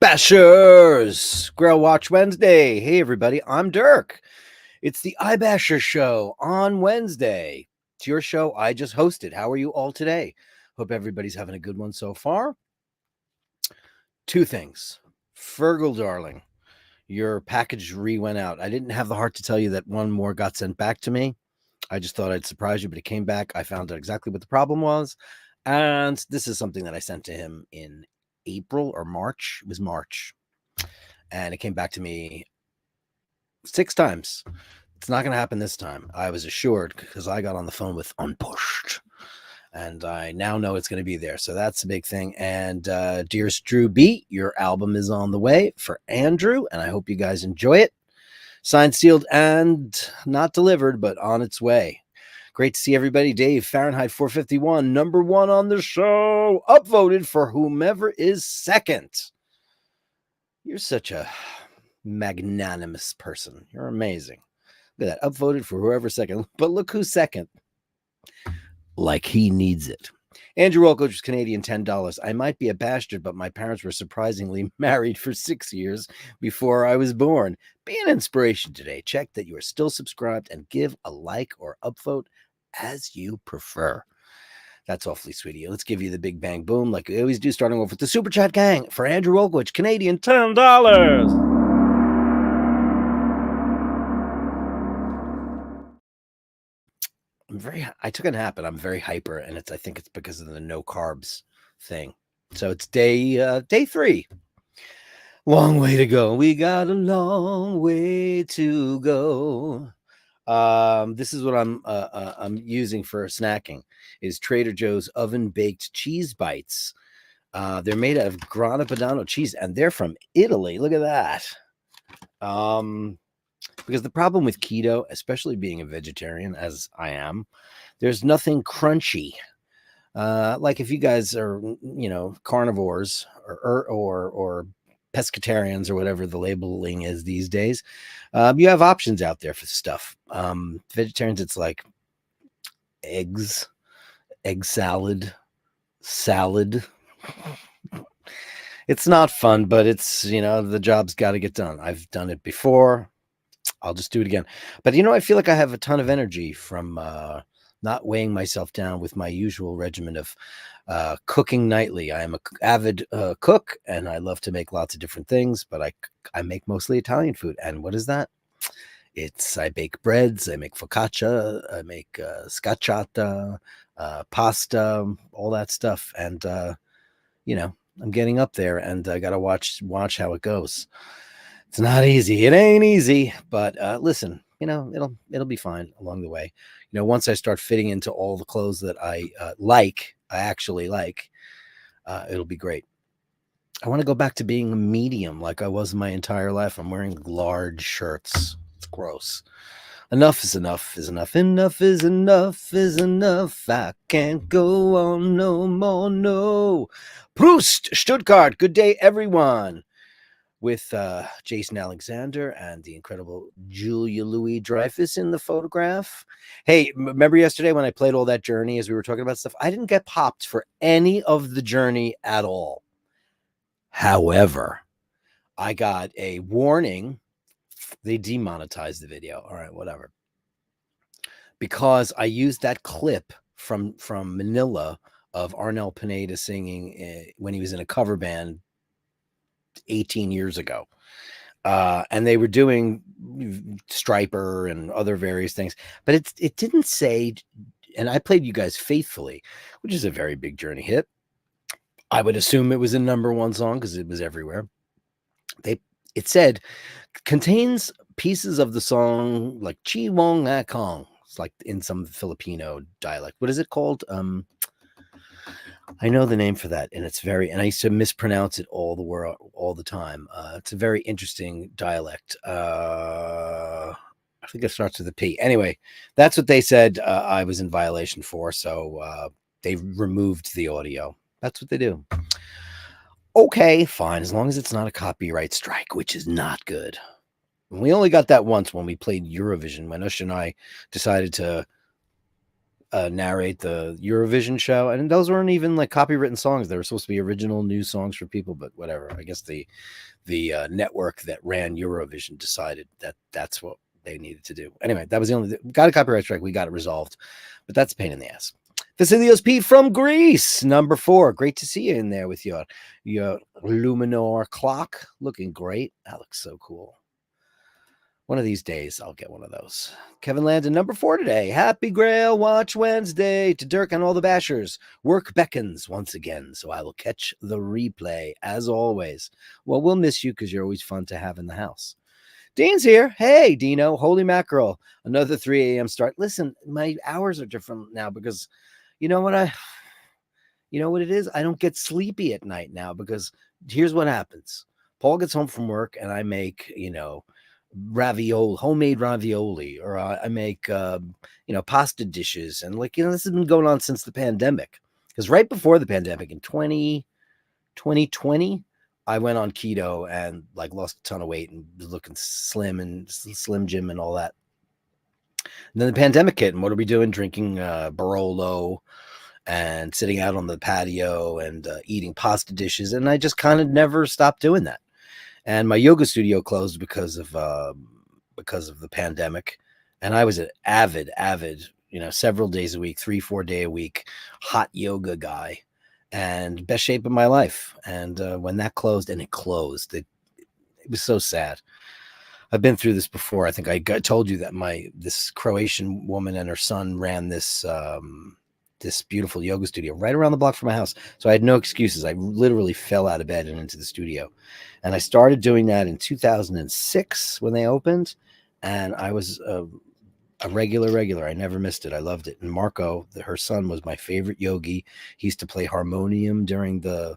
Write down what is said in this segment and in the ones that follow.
Bashers! Grail Watch Wednesday. Hey, everybody, I'm Dirk. It's the iBasher show on Wednesday. It's your show I just hosted. How are you all today? Hope everybody's having a good one so far. Two things. Fergal, darling, your package went out. I didn't have the heart to tell you that one more got sent back to me. I just thought I'd surprise you, but it came back. I found out exactly what the problem was. And this is something that I sent to him in April or March. It was March. And it came back to me 6 times. It's not going to happen this time. I was assured because I got on the phone with Unpushed. And I now know it's going to be there. So that's a big thing. And dearest Drew B, your album is on the way for Andrew. And I hope you guys enjoy it. Signed, sealed, and not delivered, but on its way. Great to see everybody. Dave, Fahrenheit 451, number 1 on the show. Upvoted for whomever is second. You're such a magnanimous person. You're amazing. Look at that. Upvoted for whoever's second. But look who's second. Like he needs it. Andrew Wolkoch was Canadian, $10. I might be a bastard, but my parents were surprisingly married for 6 years before I was born. Be an inspiration today. Check that you are still subscribed and give a like or upvote as you prefer. That's awfully sweet of you. Let's give you the big bang boom like we always do, starting off with the Super Chat gang for Andrew Wolkoch, Canadian, $10. I took a nap and I'm very hyper, and I think it's because of the no carbs thing. So it's day 3. Long way to go. We got a long way to go. This is what I'm using for snacking is Trader Joe's oven baked cheese bites. They're made out of Grana Padano cheese, and they're from Italy. Look at that. Because the problem with keto, especially being a vegetarian, as I am, there's nothing crunchy. Like if you guys are, carnivores or pescatarians or whatever the labeling is these days, you have options out there for stuff. Vegetarians, it's like eggs, egg salad. It's not fun, but it's, the job's got to get done. I've done it before. I'll just do it again. But, I feel like I have a ton of energy from not weighing myself down with my usual regimen of cooking nightly. I am an avid cook, and I love to make lots of different things, but I make mostly Italian food. And what is that? I bake breads, I make focaccia, I make scacciata, pasta, all that stuff. And, I'm getting up there, and I got to watch how it goes. It's not easy. It ain't easy, but listen, it'll be fine along the way. Once I start fitting into all the clothes that I actually like, it'll be great. I want to go back to being a medium like I was my entire life. I'm wearing large shirts. It's gross. Enough is enough is enough. Enough is enough is enough. I can't go on no more, no. Proust, Stuttgart. Good day, everyone. With Jason Alexander and the incredible Julia Louis-Dreyfus in the photograph. Hey, remember yesterday when I played all that Journey as we were talking about stuff? I didn't get popped for any of the Journey at all. However, I got a warning. They demonetized the video. All right, whatever. Because I used that clip from Manila of Arnel Pineda singing when he was in a cover band 18 years ago. And they were doing Striper and other various things, but it didn't say, and I played You Guys Faithfully, which is a very big Journey hit. I would assume it was a #1 song because it was everywhere. It said contains pieces of the song, like Chi Wong A Kong. It's like in some Filipino dialect. What is it called? I know the name for that, and I used to mispronounce it all the time. It's a very interesting dialect. I think it starts with a P. Anyway, that's what they said I was in violation for, so they removed the audio. That's what they do. Okay, fine, as long as it's not a copyright strike, which is not good. We only got that once when we played Eurovision, when Ush and I decided to narrate the Eurovision show, and those weren't even like copywritten songs. They were supposed to be original new songs for people, but whatever. I guess the network that ran Eurovision decided that that's what they needed to do. Anyway, that was the only got a copyright strike. We got it resolved, but that's a pain in the ass. Vasilios P from Greece, number 4. Great to see you in there with your Luminor clock, looking great. That looks so cool. One of these days, I'll get one of those. Kevin Landon, number 4 today. Happy Grail Watch Wednesday to Dirk and all the bashers. Work beckons once again, so I will catch the replay, as always. Well, we'll miss you because you're always fun to have in the house. Dean's here. Hey, Dino. Holy mackerel. Another 3 a.m. start. Listen, my hours are different now because you know what it is? I don't get sleepy at night now because here's what happens. Paul gets home from work and I make, ravioli, homemade ravioli, or I make pasta dishes, and this has been going on since the pandemic, because right before the pandemic in 2020 I went on keto and lost a ton of weight and was looking slim Jim and all that. And then the pandemic hit, and what are we doing? Drinking Barolo and sitting out on the patio and eating pasta dishes, and I just kind of never stopped doing that. And my yoga studio closed because of the pandemic. And I was an avid, several days a week, 3-4 day a week, hot yoga guy, and best shape of my life. And when that closed, and it closed, it was so sad. I've been through this before. I think I told you that this Croatian woman and her son ran this beautiful yoga studio right around the block from my house. So I had no excuses. I literally fell out of bed and into the studio. And I started doing that in 2006 when they opened. And I was a regular. I never missed it. I loved it. And Marco, her son, was my favorite yogi. He used to play harmonium during the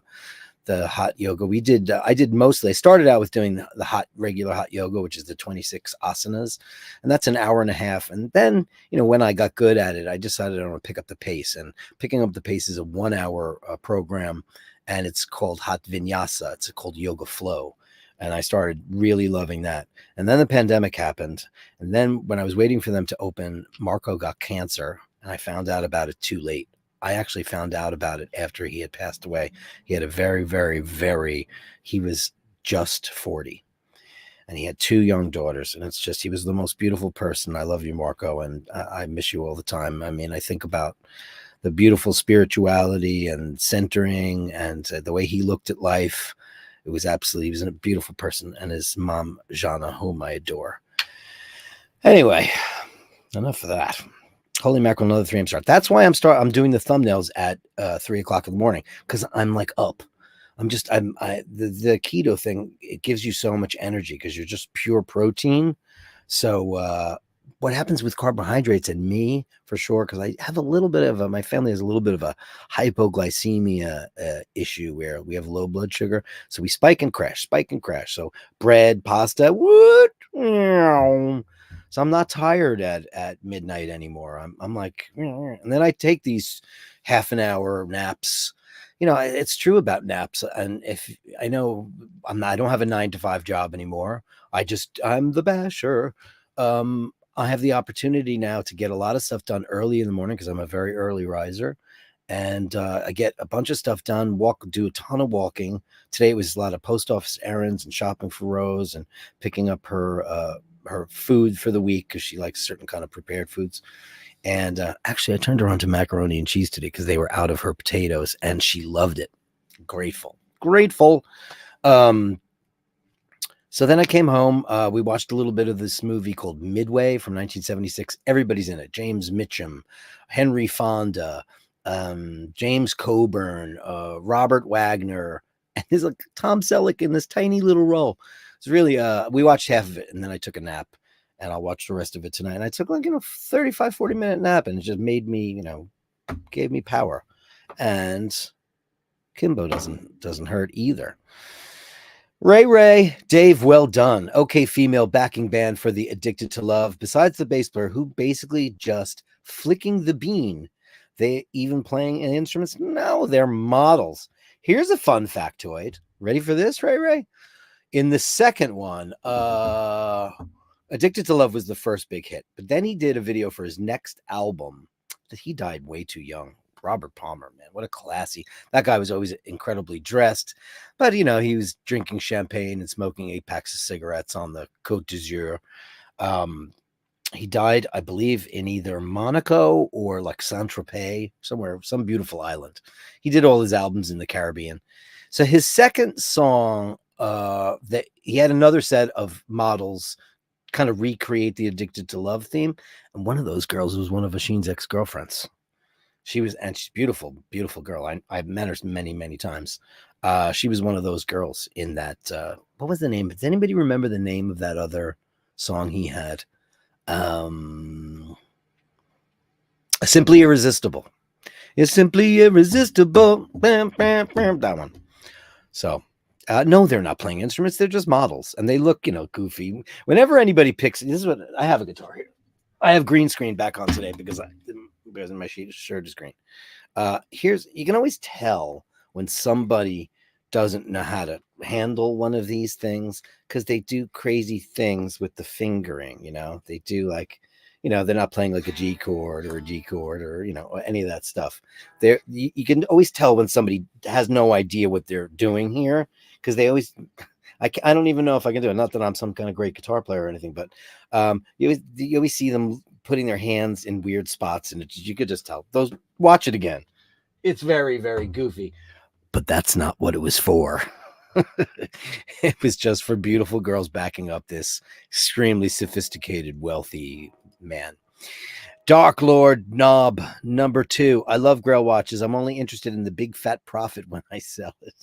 hot yoga. I started out with doing the regular hot yoga, which is the 26 asanas, and that's an hour and a half. And then, when I got good at it, I decided I want to pick up the pace, and picking up the pace is a 1 hour program, and it's called hot vinyasa. It's called yoga flow. And I started really loving that. And then the pandemic happened. And then when I was waiting for them to open, Marco got cancer, and I found out about it too late. I actually found out about it after he had passed away. He had a he was just 40, and he had 2 young daughters, and he was the most beautiful person. I love you, Marco, and I miss you all the time. I mean, I think about the beautiful spirituality and centering and the way he looked at life. He was a beautiful person, and his mom, Jana, whom I adore. Anyway, enough of that. Holy mackerel, another 3 a.m. start. That's why I'm doing the thumbnails at 3 o'clock in the morning, because I'm up. The keto thing, it gives you so much energy because you're just pure protein. So what happens with carbohydrates, and me for sure, because I have a little bit of my family has a little bit of a hypoglycemia issue where we have low blood sugar. So we spike and crash. So bread, pasta, what? So I'm not tired at midnight anymore. I'm like, and then I take these half an hour naps. It's true about naps. And if I know I don't have a 9-to-5 job anymore. I'm the basher. I have the opportunity now to get a lot of stuff done early in the morning because I'm a very early riser. And I get a bunch of stuff done, do a ton of walking. Today it was a lot of post office errands and shopping for Rose and picking up her food for the week because she likes certain kind of prepared foods. And actually, I turned her on to macaroni and cheese today because they were out of her potatoes, and she loved it. Grateful. So then I came home. We watched a little bit of this movie called Midway from 1976. Everybody's in it. James Mitchum, Henry Fonda, James Coburn, Robert Wagner, and there's Tom Selleck in this tiny little role. It's really we watched half of it and then I took a nap, and I'll watch the rest of it tonight. And I took like 35-40 minute nap, and it just made me, gave me power. And Kimbo doesn't hurt either. Ray, Dave, well done. Okay, female backing band for the Addicted to Love. Besides the bass player, who basically just flicking the bean. They even playing instruments? No, they're models. Here's a fun factoid. Ready for this, Ray? In the second one, Addicted to Love was the first big hit, but then he did a video for his next album. He died way too young. Robert Palmer, man, what a classy. That guy was always incredibly dressed, but he was drinking champagne and smoking 8 packs of cigarettes on the Côte d'Azur. He died, I believe, in either Monaco or like Saint-Tropez, somewhere, some beautiful island. He did all his albums in the Caribbean. So his second song, that he had another set of models kind of recreate the Addicted to Love theme, and one of those girls was one of Ashin's ex-girlfriends. She's beautiful, beautiful girl. I've met her many, many times. She was one of those girls in that. What was the name? Does anybody remember the name of that other song he had? Simply Irresistible. It's simply irresistible. Bam, bam, bam, that one. So, no, they're not playing instruments. They're just models, and they look, goofy. Whenever anybody picks, this is what I have a guitar here. I have green screen back on today because my shirt is green. You can always tell when somebody doesn't know how to handle one of these things, because they do crazy things with the fingering. They do like, they're not playing like a G chord or a D chord or any of that stuff. You can always tell when somebody has no idea what they're doing here, because they always. I don't even know if I can do it. Not that I'm some kind of great guitar player or anything, but you always see them putting their hands in weird spots, and you could just tell. Watch it again. It's very, very goofy, but that's not what it was for. It was just for beautiful girls backing up this extremely sophisticated, wealthy man. Dark Lord Knob number 2. I love Grail watches. I'm only interested in the big fat profit when I sell it.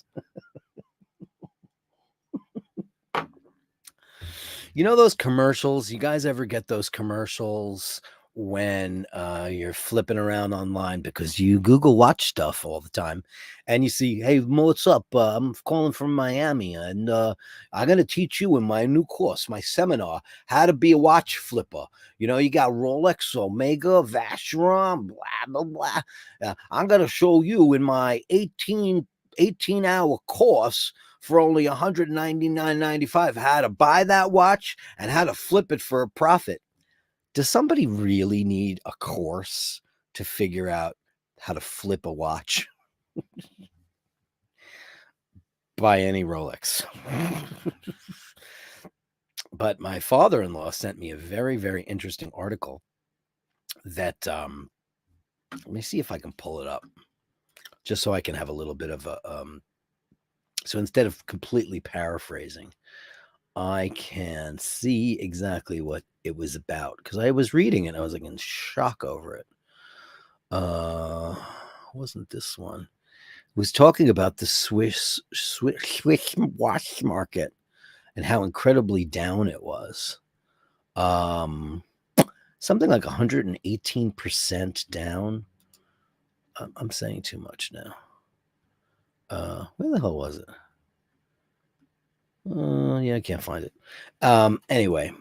Those commercials? You guys ever get those commercials when you're flipping around online because you Google watch stuff all the time, and you see, hey, what's up? I'm calling from Miami, and I'm going to teach you in my new course, my seminar, how to be a watch flipper. You got Rolex, Omega, Vacheron, blah, blah, blah. I'm going to show you in my 18-hour course for only $199.95 how to buy that watch and how to flip it for a profit. Does somebody really need a course to figure out how to flip a watch? Buy any Rolex. But my father-in-law sent me a very, very interesting article that, let me see if I can pull it up, just so I can have a little bit of a, so instead of completely paraphrasing, I can see exactly what it was about, because I was reading it and I was like in shock over it. Wasn't this one? It was talking about the Swiss watch market and how incredibly down it was. Something like 118% down. I'm saying too much now. Where the hell was it? Yeah, I can't find it. Anyway,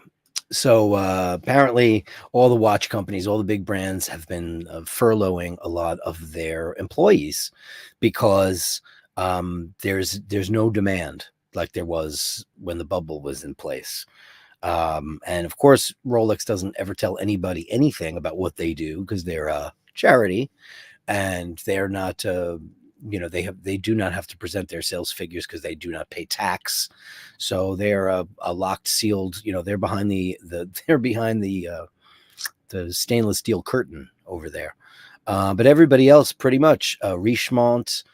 so apparently all the watch companies, all the big brands have been furloughing a lot of their employees because there's no demand like there was when the bubble was in place. And of course, Rolex doesn't ever tell anybody anything about what they do because they're a charity, and they're not they do not have to present their sales figures because they do not pay tax. So they're a locked, sealed, they're behind the stainless steel curtain over there. But everybody else pretty much, Richemont,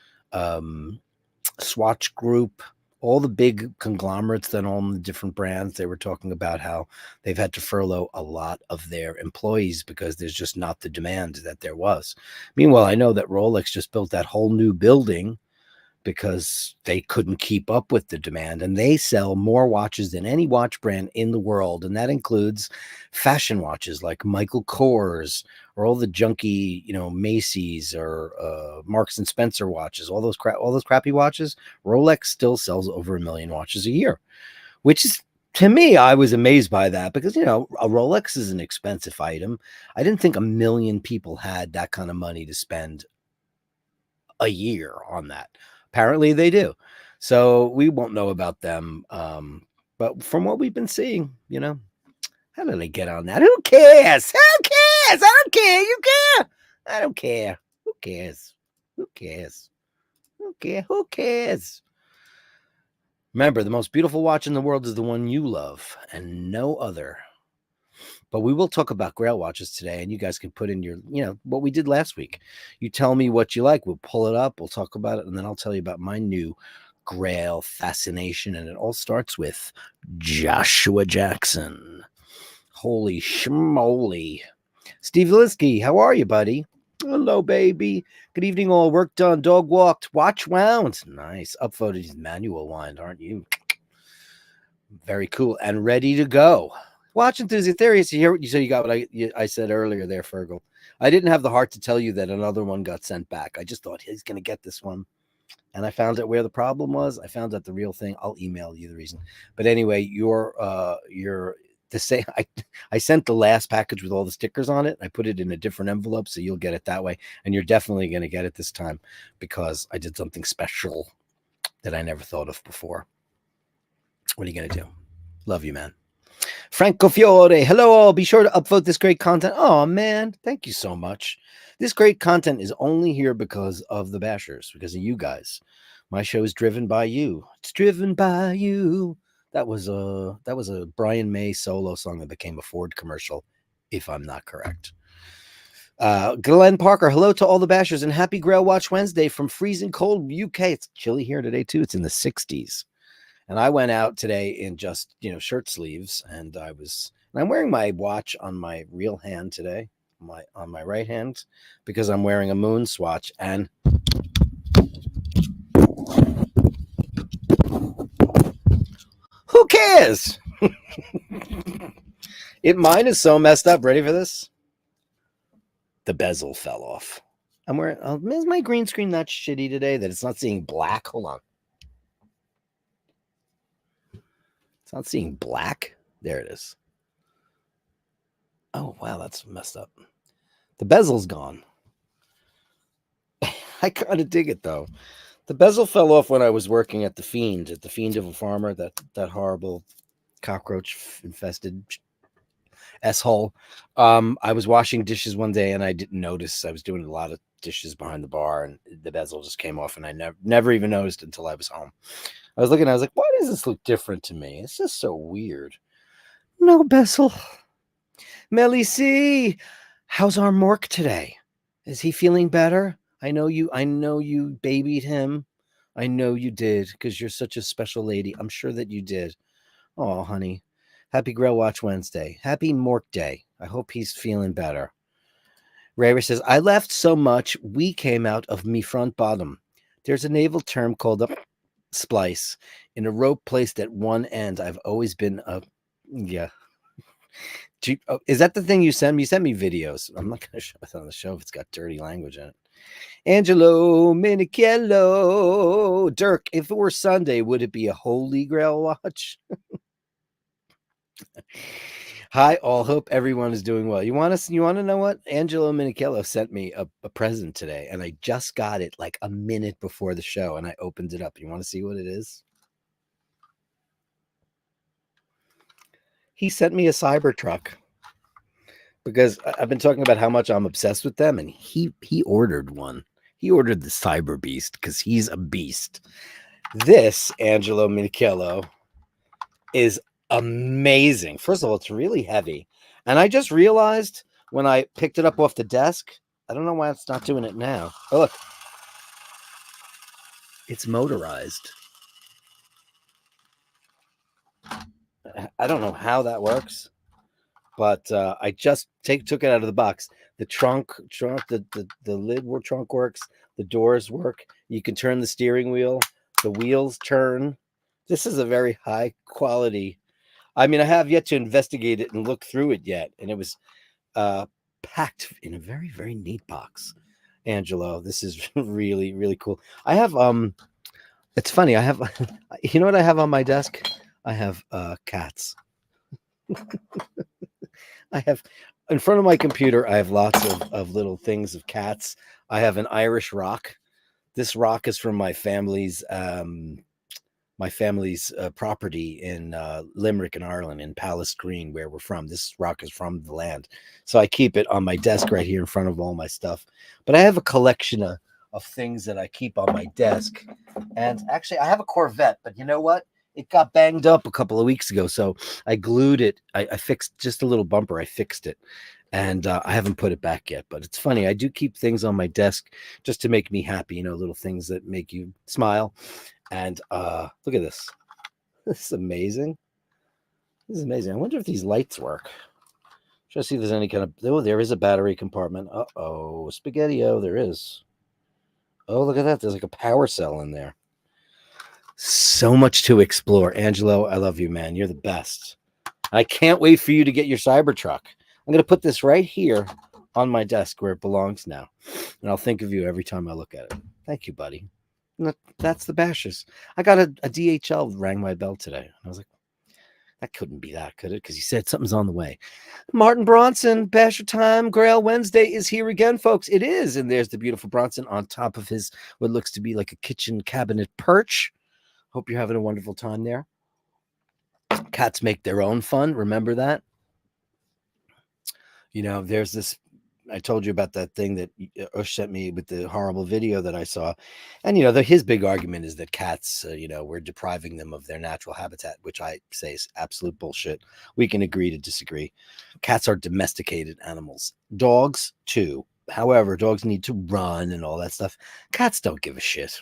Swatch Group, all the big conglomerates that own the different brands, they were talking about how they've had to furlough a lot of their employees because there's just not the demand that there was. Meanwhile, I know that Rolex just built that whole new building because they couldn't keep up with the demand, and they sell more watches than any watch brand in the world, and that includes fashion watches like Michael Kors or all the junky, Macy's or Marks and Spencer watches, all those crappy watches. Rolex still sells over 1 million watches a year, which is, to me, I was amazed by that because, a Rolex is an expensive item. I didn't think 1 million people had that kind of money to spend a year on that. Apparently they do. So we won't know about them. But from what we've been seeing, how did I get on that? Who cares? Who cares? I don't care. You care? I don't care. Who cares? Who cares? Who cares? Who cares? Remember, the most beautiful watch in the world is the one you love and no other. But we will talk about Grail watches today, and you guys can put in your, what we did last week. You tell me what you like. We'll pull it up. We'll talk about it, and then I'll tell you about my new Grail fascination. And it all starts with Joshua Jackson. Holy schmoly. Steve Linsky, how are you, buddy? Hello, baby. Good evening, all. Work done. Dog walked. Watch wound. Nice. Upvoted manual wind, aren't you? Very cool. And ready to go. Watch enthusiast theories. You got what I said earlier there, Fergal. I didn't have the heart to tell you that another one got sent back. I just thought he's going to get this one. And I found out where the problem was. I found out the real thing. I'll email you the reason. But anyway, you're the same. I sent the last package with all the stickers on it. I put it in a different envelope, so you'll get it that way. And you're definitely going to get it this time because I did something special that I never thought of before. What are you going to do? Love you, man. Franco Fiore, hello all. Be sure to upvote this great content. Oh, man. Thank you so much. This great content is only here because of the Bashers, because of you guys. My show is driven by you. It's driven by you. That was a Brian May solo song that became a Ford commercial, if I'm not correct. Glenn Parker, hello to all the Bashers and happy Grail Watch Wednesday from freezing cold UK. It's chilly here today too. It's in the 60s. And I went out today in just, shirt sleeves, and I'm wearing my watch on my real hand today, on my right hand, because I'm wearing a moon swatch. And who cares? Mine is so messed up. Ready for this? The bezel fell off. I'm wearing. Is my green screen that shitty today that it's not seeing black? Hold on. It's not seeing black. There it is. Oh, wow, that's messed up. The bezel's gone. I kind of dig it, though. The bezel fell off when I was working at the Fiend of a Farmer, that horrible cockroach-infested S-hole. I was washing dishes one day, and I didn't notice. I was doing a lot of dishes behind the bar, and the bezel just came off, and I never even noticed until I was home. I was looking, I was like, why does this look different to me? It's just so weird. No bezel. Melly C, how's our Mork today? Is he feeling better? I know you babied him. I know you did, because you're such a special lady. I'm sure that you did. Oh, honey. Happy Grail Watch Wednesday. Happy Mork Day. I hope he's feeling better. Ray says, I left so much, we came out of me front bottom. There's a naval term called a splice in a rope placed at one end. I've always been yeah. Is that the thing you sent me? You sent me videos. I'm not going to show it on the show if it's got dirty language in it. Angelo Minichello. Dirk, if it were Sunday, would it be a Holy Grail watch? Hi, all. Hope everyone is doing well. You want to know what? Angelo Minichello sent me a present today, and I just got it like a minute before the show, and I opened it up. You want to see what it is? He sent me a Cybertruck because I've been talking about how much I'm obsessed with them, and he ordered one. He ordered the Cyber Beast because he's a beast. This, Angelo Minichello, is amazing. First of all, it's really heavy. And I just realized when I picked it up off the desk, I don't know why it's not doing it now. Oh, look. It's motorized. I don't know how that works, but I just took it out of the box. The trunk, the lid trunk works. The doors work. You can turn the steering wheel. The wheels turn. This is a very high quality. I mean, I have yet to investigate it and look through it yet. And it was packed in a very, very neat box. Angelo, this is really, really cool. I have it's funny, I have you know what I have on my desk? I have cats. I have in front of my computer, I have lots of little things of cats. I have an Irish rock. This rock is from my family's property in Limerick in Ireland, in Palace Green, where we're from. This rock is from the land. So I keep it on my desk right here in front of all my stuff. But I have a collection of things that I keep on my desk. And actually, I have a Corvette, but you know what? It got banged up a couple of weeks ago. So I glued it. I fixed just a little bumper. I fixed it. And I haven't put it back yet. But it's funny. I do keep things on my desk just to make me happy, you know, little things that make you smile. And look at this. This is amazing. This is amazing. I wonder if these lights work. Try to see if there's any kind of... Oh, there is a battery compartment. Uh-oh. Spaghetti-O, there is. Oh, look at that. There's like a power cell in there. So much to explore. Angelo, I love you, man. You're the best. I can't wait for you to get your Cybertruck. I'm going to put this right here on my desk where it belongs now. And I'll think of you every time I look at it. Thank you, buddy. That's the Bashers. I got a DHL rang my bell today. I was like, that couldn't be that, could it? Because he said something's on the way. Martin Bronson, Basher Time, Grail Wednesday is here again, folks. It is. And there's the beautiful Bronson on top of his, what looks to be like a kitchen cabinet perch. Hope you're having a wonderful time there. Cats make their own fun. Remember that? You know, there's this... I told you about that thing that Ush sent me with the horrible video that I saw. And, you know, his big argument is that cats, you know, we're depriving them of their natural habitat, which I say is absolute bullshit. We can agree to disagree. Cats are domesticated animals. Dogs, too. However, dogs need to run and all that stuff. Cats don't give a shit.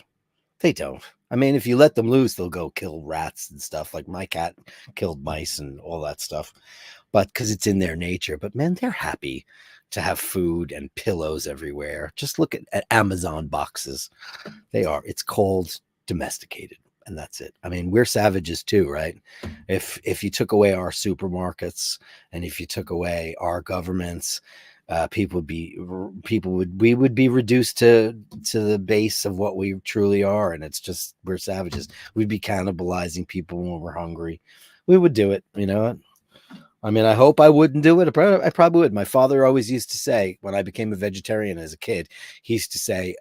They don't. I mean, if you let them loose, they'll go kill rats and stuff. Like my cat killed mice and all that stuff. But because it's in their nature. But, man, they're happy to have food and pillows everywhere. Just look at Amazon boxes. They are. It's called domesticated, and that's it. I mean, we're savages too, right? If you took away our supermarkets and if you took away our governments, we would be reduced to the base of what we truly are, and it's just we're savages. We'd be cannibalizing people when we're hungry. We would do it, you know. I mean, I hope I wouldn't do it. I probably would. My father always used to say, when I became a vegetarian as a kid, he used to say,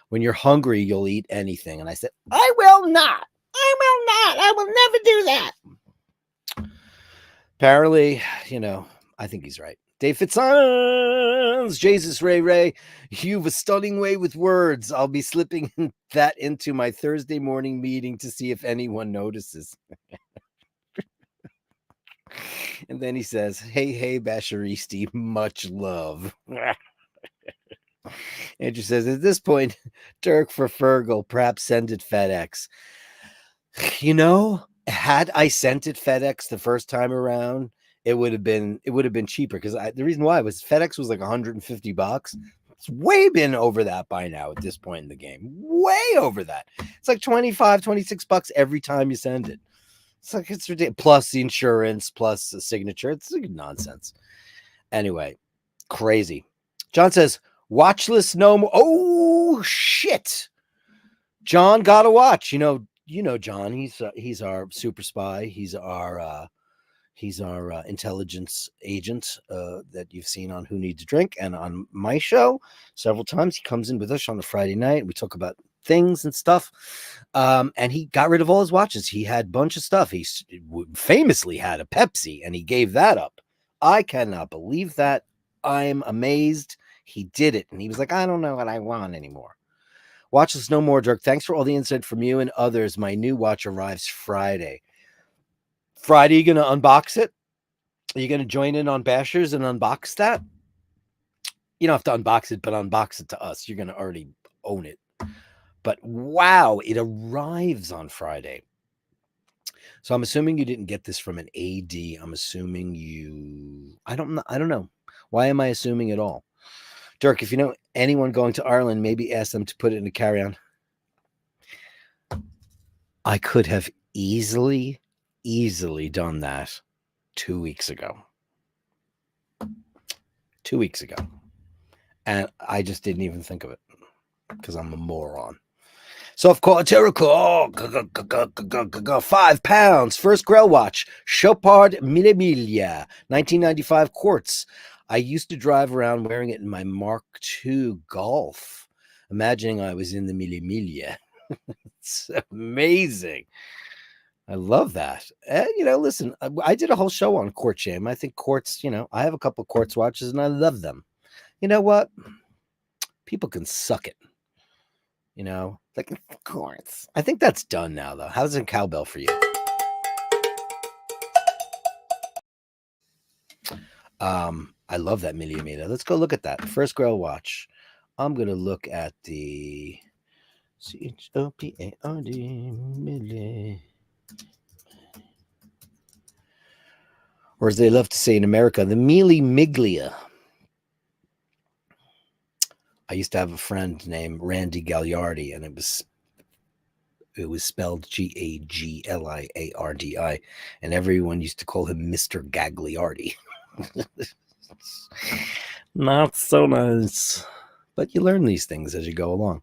when you're hungry, you'll eat anything. And I said, I will not. I will not. I will never do that. Apparently, you know, I think he's right. Dave Fitzons, Jesus Ray, you've a stunning way with words. I'll be slipping that into my Thursday morning meeting to see if anyone notices. And then he says, hey, Basharisti, much love. Andrew says, at this point, Dirk for Fergal, perhaps send it FedEx. You know, had I sent it FedEx the first time around, it would have been cheaper. Because the reason why was FedEx was like $150. It's way been over that by now at this point in the game. Way over that. It's like $25-$26 every time you send it. It's like it's ridiculous. Plus the insurance, plus the signature. It's like nonsense. Anyway, crazy. John says, watch list no more. Oh shit. John got to watch. You know John. He's our super spy. He's our intelligence agent that you've seen on Who Needs a Drink and on my show several times. He comes in with us on a Friday night. We talk about things and stuff. And he got rid of all his watches. He had a bunch of stuff. He famously had a Pepsi and he gave that up. I cannot believe that. I'm amazed he did it. And he was like, I don't know what I want anymore. Watch us no more, Dirk. Thanks for all the insight from you and others. My new watch arrives Friday. Friday, you going to unbox it? Are you going to join in on Bashers and unbox that? You don't have to unbox it, but unbox it to us. You're going to already own it. But wow, it arrives on Friday. So I'm assuming you didn't get this from an AD. I'm assuming I don't know. Why am I assuming at all? Dirk, if you know anyone going to Ireland, maybe ask them to put it in a carry-on. I could have easily done that 2 weeks ago. 2 weeks ago. And I just didn't even think of it because I'm a moron. So, of course, oh, £5. First Grail watch, Chopard Mille, 1995 quartz. I used to drive around wearing it in my Mark II Golf, imagining I was in the Mille. It's amazing. I love that. And, listen, I did a whole show on quartz shame. I think quartz, I have a couple quartz watches and I love them. You know what? People can suck it. Like quartz. I think that's done now, though. How's a cowbell for you? I love that millimeter. Let's go look at that first Grail watch. I'm gonna look at the Chopard Mille, or as they love to say in America, the Mille Miglia. I used to have a friend named Randy Gagliardi, and it was spelled Gagliardi, and everyone used to call him Mr. Gagliardi. Not so nice. But you learn these things as you go along.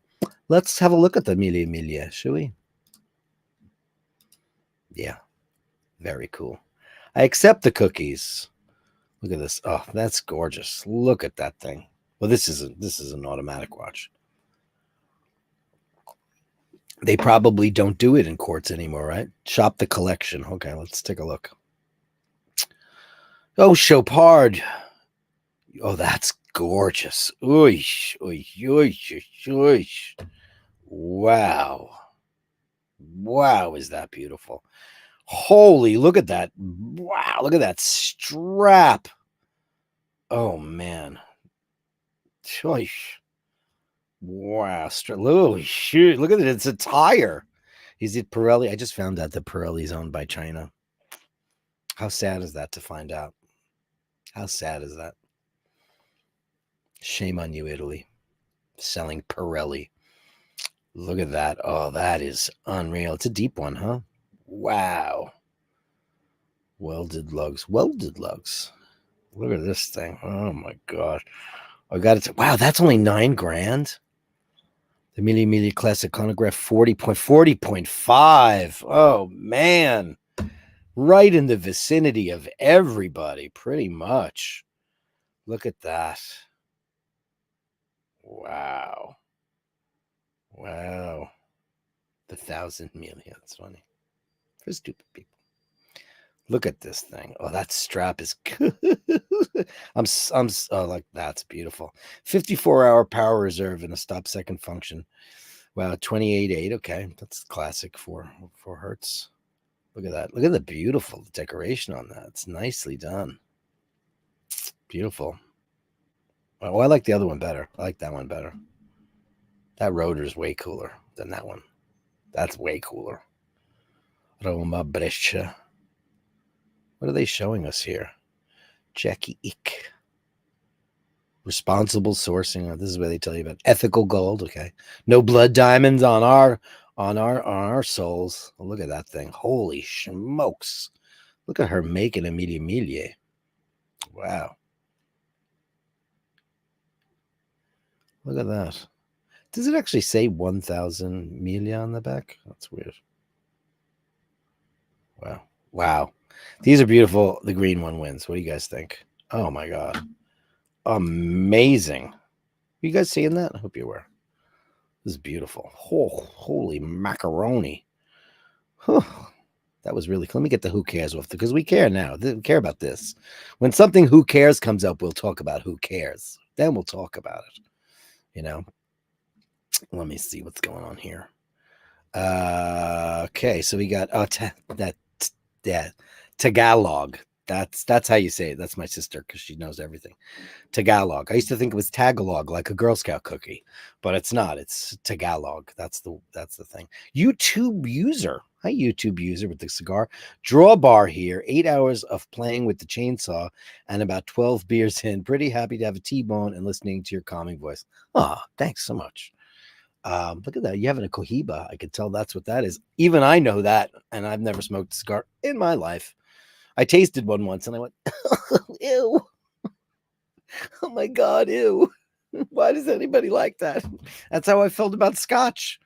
Let's have a look at the Mille, shall we? Yeah. Very cool. I accept the cookies. Look at this. Oh, that's gorgeous. Look at that thing. Well, this is an automatic watch. They probably don't do it in quartz anymore, right? Shop the collection. Okay, let's take a look. Oh, Chopard. Oh, that's gorgeous. Oish, oish, oish, oish. Wow. Wow, is that beautiful. Holy, look at that. Wow, look at that strap. Oh, man. Oish. Wow. Holy shoot. Look at it. It's a tire. Is it Pirelli? I just found out that Pirelli is owned by China. How sad is that to find out? How sad is that? Shame on you, Italy. Selling Pirelli. Look at that. Oh, that is unreal. It's a deep one, huh? Wow. Welded lugs. Welded lugs. Look at this thing. Oh, my God. I got it. Wow, that's only $9,000. The Mille Classic Chronograph 40.5. Oh, man. Right in the vicinity of everybody, pretty much. Look at that. Wow. Wow. The 1,000 million. That's funny. For stupid people. Look at this thing. Oh, that strap is good. Oh, like that's beautiful. 54-hour power reserve and a stop second function. Wow, 28.8. Okay, that's classic for hertz. Look at that. Look at the beautiful decoration on that. It's nicely done. Beautiful. Oh, I like the other one better. I like that one better. That rotor is way cooler than that one. That's way cooler. Roma Brescia. What are they showing us here? Jackie Ick. Responsible sourcing. Oh, this is where they tell you about ethical gold. Okay. No blood diamonds on our souls. Oh, look at that thing. Holy smokes. Look at her making a Mille. Wow. Look at that. Does it actually say 1,000 Mille on the back? That's weird. Wow. Wow. These are beautiful. The green one wins. What do you guys think? Oh, my God. Amazing. You guys seeing that? I hope you were. This is beautiful. Oh, holy macaroni. That was really cool. Let me get the who cares off because we care now. We care about this. When something who cares comes up, we'll talk about who cares. Then we'll talk about it. Let me see what's going on here. Okay, so we got that Tagalog. That's how you say it. That's my sister because she knows everything. Tagalog. I used to think it was Tagalog, like a Girl Scout cookie, but it's not. It's Tagalog. That's the thing. YouTube user. Hi, YouTube user with the cigar. Draw bar here. 8 hours of playing with the chainsaw and about 12 beers in. Pretty happy to have a T-bone and listening to your calming voice. Oh, thanks so much. Look at that. You having a Cohiba. I could tell that's what that is. Even I know that, and I've never smoked a cigar in my life. I tasted one once and I went, ew. Oh my God, ew. Why does anybody like that? That's how I felt about scotch.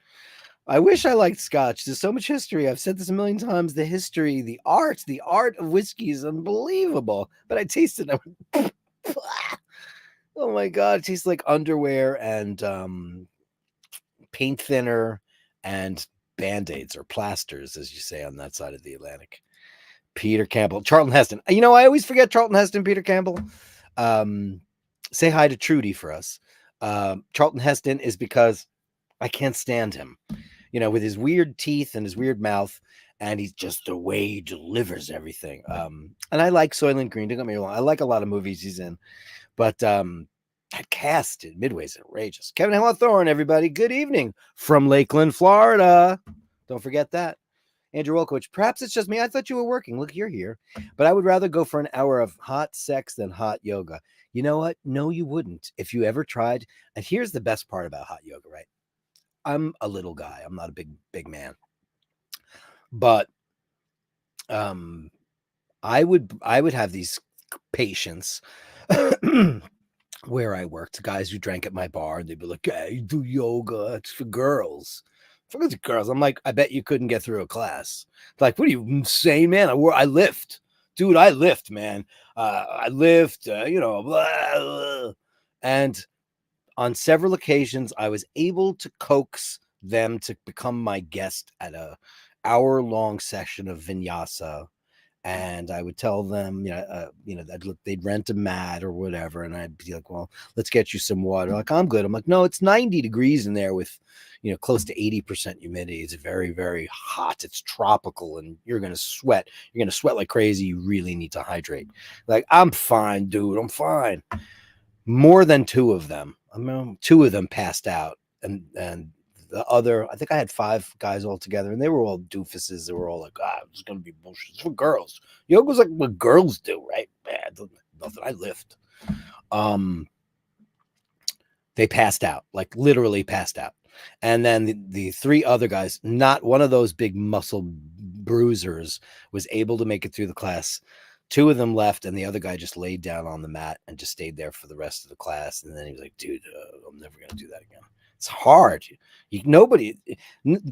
I wish I liked scotch. There's so much history. I've said this a million times. The history, the art of whiskey is unbelievable. But I tasted it. I went, oh my God, it tastes like underwear and paint thinner and Band-Aids or plasters, as you say on that side of the Atlantic. Peter Campbell, Charlton Heston. You know, I always forget Charlton Heston, Peter Campbell. Say hi to Trudy for us. Charlton Heston is because I can't stand him, you know, with his weird teeth and his weird mouth, and he's just the way he delivers everything. And I like Soylent Green. Don't get me wrong. I like a lot of movies he's in, but that cast in Midway is outrageous. Kevin Hawthorne, everybody. Good evening from Lakeland, Florida. Don't forget that. Andrew Wilkowicz, perhaps it's just me. I thought you were working. Look, you're here. But I would rather go for an hour of hot sex than hot yoga. You know what? No, you wouldn't. If you ever tried. And here's the best part about hot yoga, right? I'm a little guy. I'm not a big man. But I would have these patients where I worked, guys who drank at my bar, and they'd be like, "Yeah, you do yoga. It's for girls." For the girls, I'm like, I bet you couldn't get through a class. Like, what are you insane, man? I lift, dude. I lift, man. I lift, you know, blah, blah. And on several occasions, I was able to coax them to become my guest at a hour-long session of vinyasa. And I would tell them, they'd rent a mat or whatever. And I'd be like, well, let's get you some water. Like, I'm good. I'm like, no, it's 90 degrees in there with, close to 80% humidity. It's very, very hot. It's tropical and you're going to sweat. You're going to sweat like crazy. You really need to hydrate. Like, I'm fine, dude. I'm fine. More than two of them passed out. And the other, I think I had 5 guys all together, and they were all doofuses. They were all like, it's going to be bullshit. It's for girls. Yoga's like what girls do, right? Man, nothing. I lift. They passed out, like literally passed out. And then the 3 other guys, not one of those big muscle bruisers, was able to make it through the class. 2 of them left, and the other guy just laid down on the mat and just stayed there for the rest of the class. And then he was like, dude, I'm never going to do that again. It's hard.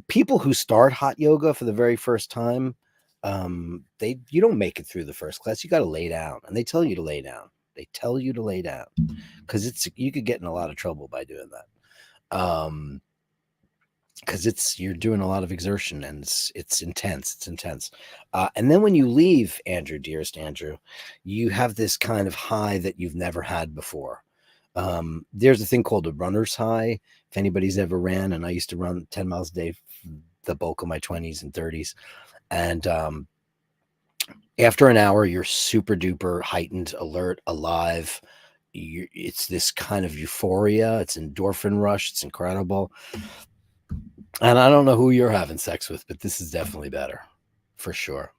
People who start hot yoga for the very first time, you don't make it through the first class. You got to lay down, and they tell you to lay down. They tell you to lay down because you could get in a lot of trouble by doing that. Because you're doing a lot of exertion and it's intense. It's intense. And then when you leave, Andrew, dearest Andrew, you have this kind of high that you've never had before. There's a thing called a runner's high. If anybody's ever ran, and I used to run 10 miles a day the bulk of my 20s and 30s. And after an hour, you're super duper heightened, alert, alive. It's this kind of euphoria. It's endorphin rush. It's incredible. And I don't know who you're having sex with, but this is definitely better for sure.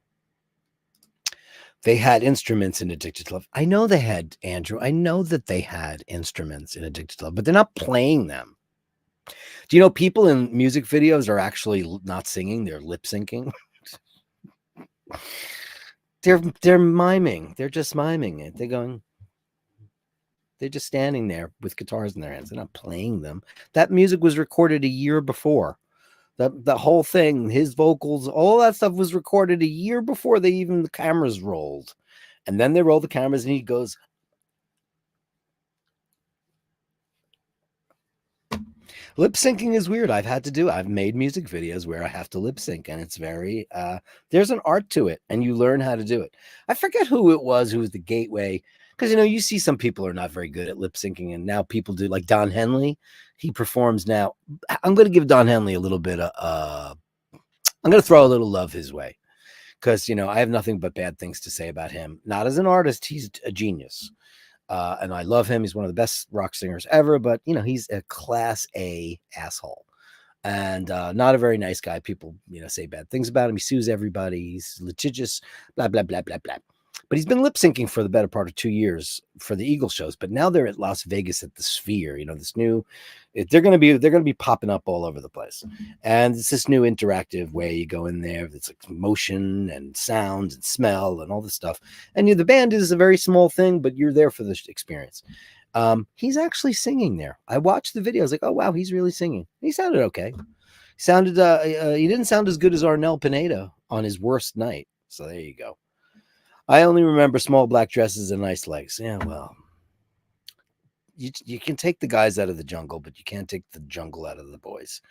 They had instruments in Addicted to Love. I know they had, Andrew. I know that they had instruments in Addicted to Love, but they're not playing them. Do you know people in music videos are actually not singing? They're lip syncing. They're miming. They're just miming it. They're just standing there with guitars in their hands. They're not playing them. That music was recorded a year before. The whole thing, his vocals, all that stuff was recorded a year before the cameras rolled. And then they roll the cameras and he goes. Lip syncing is weird. I've made music videos where I have to lip sync, and it's very, there's an art to it, and you learn how to do it. I forget who it was who was the gateway, because, you see some people are not very good at lip syncing, and now people do, like Don Henley. He performs now. I'm going to give Don Henley a little bit of, I'm going to throw a little love his way, because I have nothing but bad things to say about him. Not as an artist, he's a genius, and I love him. He's one of the best rock singers ever, but he's a class A asshole. And not a very nice guy. People, say bad things about him. He sues everybody. He's litigious, blah, blah, blah, blah, blah. But he's been lip syncing for the better part of 2 years for the Eagle shows. But now they're at Las Vegas at the Sphere. This new, they're going to be popping up all over the place. And it's this new interactive way you go in there. It's like motion and sound and smell and all this stuff. And the band is a very small thing, but you're there for the experience. He's actually singing there. I watched the video. I was like, oh wow, he's really singing. He sounded okay. He didn't sound as good as Arnel Pineda on his worst night. So there you go. I only remember small black dresses and nice legs. Yeah, well, you can take the guys out of the jungle, but you can't take the jungle out of the boys.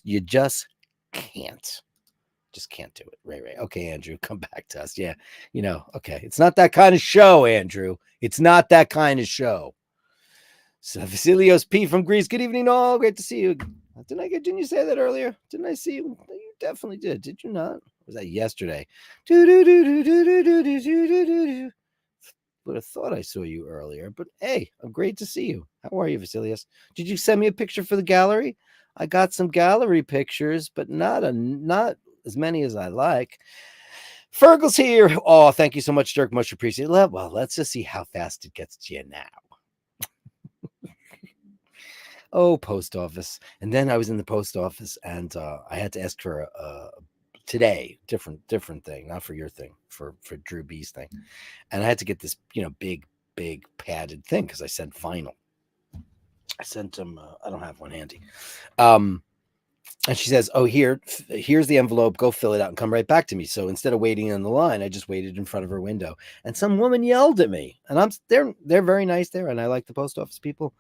You just can't. Just can't do it. Ray. Okay, Andrew, come back to us. Yeah, okay. It's not that kind of show, Andrew. It's not that kind of show. So Vasilios P from Greece. Good evening, all. Great to see you. Didn't you say that earlier? Didn't I see you? You definitely did. Did you not? Or was that yesterday? Would have thought I saw you earlier, but hey, I'm great to see you. How are you, Vasilios? Did you send me a picture for the gallery? I got some gallery pictures, but not as many as I like. Fergal's here. Oh, thank you so much, Dirk. Much appreciated. Well, let's just see how fast it gets to you now. Oh, post office. And then I was in the post office and I had to ask for today, different thing, not for your thing, for Drew B's thing. And I had to get this, big padded thing because I sent vinyl. I sent him, I don't have one handy. And she says, oh, here's the envelope. Go fill it out and come right back to me. So instead of waiting in the line, I just waited in front of her window. And some woman yelled at me. And they're very nice there. And I like the post office people.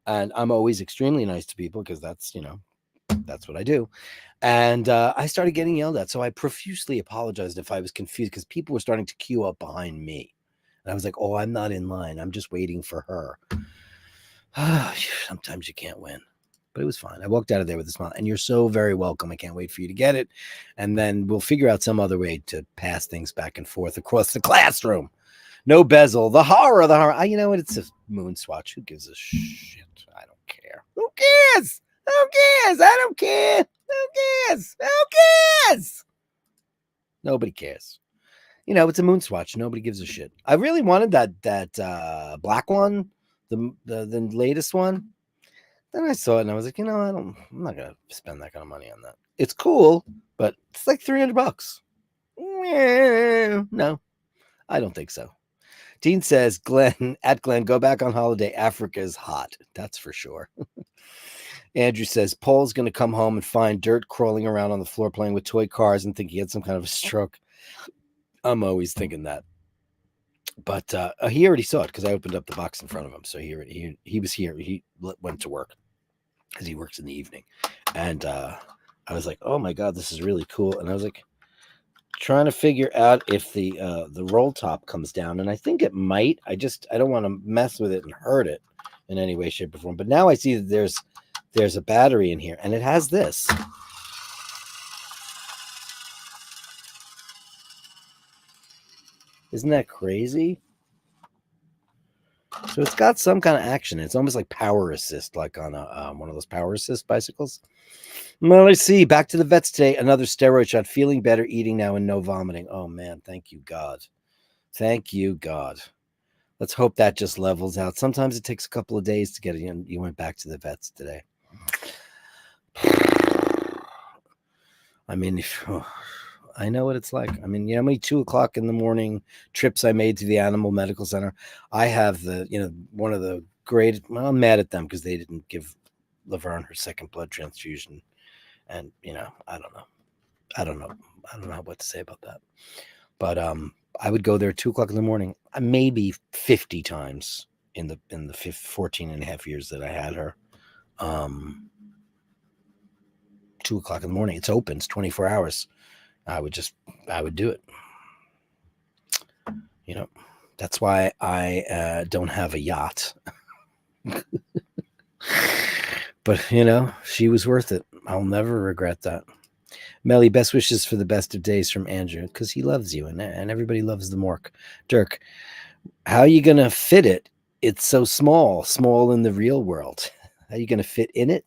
And I'm always extremely nice to people because that's what I do. And I started getting yelled at. So I profusely apologized if I was confused because people were starting to queue up behind me. And I was like, oh, I'm not in line. I'm just waiting for her. Sometimes you can't win. But it was fine. I walked out of there with a smile. And you're so very welcome. I can't wait for you to get it. And then we'll figure out some other way to pass things back and forth across the classroom. No bezel. The horror. You know what? It's a moon swatch. Who gives a shit? I don't care. Who cares? Who cares? I don't care. Who cares? Who cares? Nobody cares. It's a moon swatch. Nobody gives a shit. I really wanted that black one, the latest one. Then I saw it and I was like, I'm not gonna spend that kind of money on that. It's cool, but it's like $300. No, I don't think so. Dean says, Glenn, go back on holiday. Africa is hot. That's for sure. Andrew says, Paul's going to come home and find Dirk crawling around on the floor playing with toy cars and think he had some kind of a stroke. I'm always thinking that. But he already saw it because I opened up the box in front of him. So he was here. He went to work because he works in the evening. And I was like, oh, my God, this is really cool. And I was like, trying to figure out if the roll top comes down, and I think it might. I don't want to mess with it and hurt it in any way, shape, or form. But now I see that there's a battery in here, and it has this. Isn't that crazy? So it's got some kind of action. It's almost like power assist, like on a one of those power assist bicycles. Well, let's see. Back to the vets today. Another steroid shot. Feeling better, eating now, and no vomiting. Oh, man. Thank you, God. Thank you, God. Let's hope that just levels out. Sometimes it takes a couple of days to get it in. You went back to the vets today. I mean, I know what it's like. I mean, how many 2:00 in the morning trips I made to the animal medical center? I have one of the great, well, I'm mad at them because they didn't give Laverne her second blood transfusion. And, I don't know what to say about that. But I would go there 2:00 in the morning, maybe 50 times in the 14 and a half years that I had her. 2:00 in the morning. It's open. It's 24 hours. I would do it. That's why I don't have a yacht. But, she was worth it. I'll never regret that. Melly, best wishes for the best of days from Andrew, because he loves you, and everybody loves the Mork. Dirk, how are you going to fit it? It's so small in the real world. How are you going to fit in it?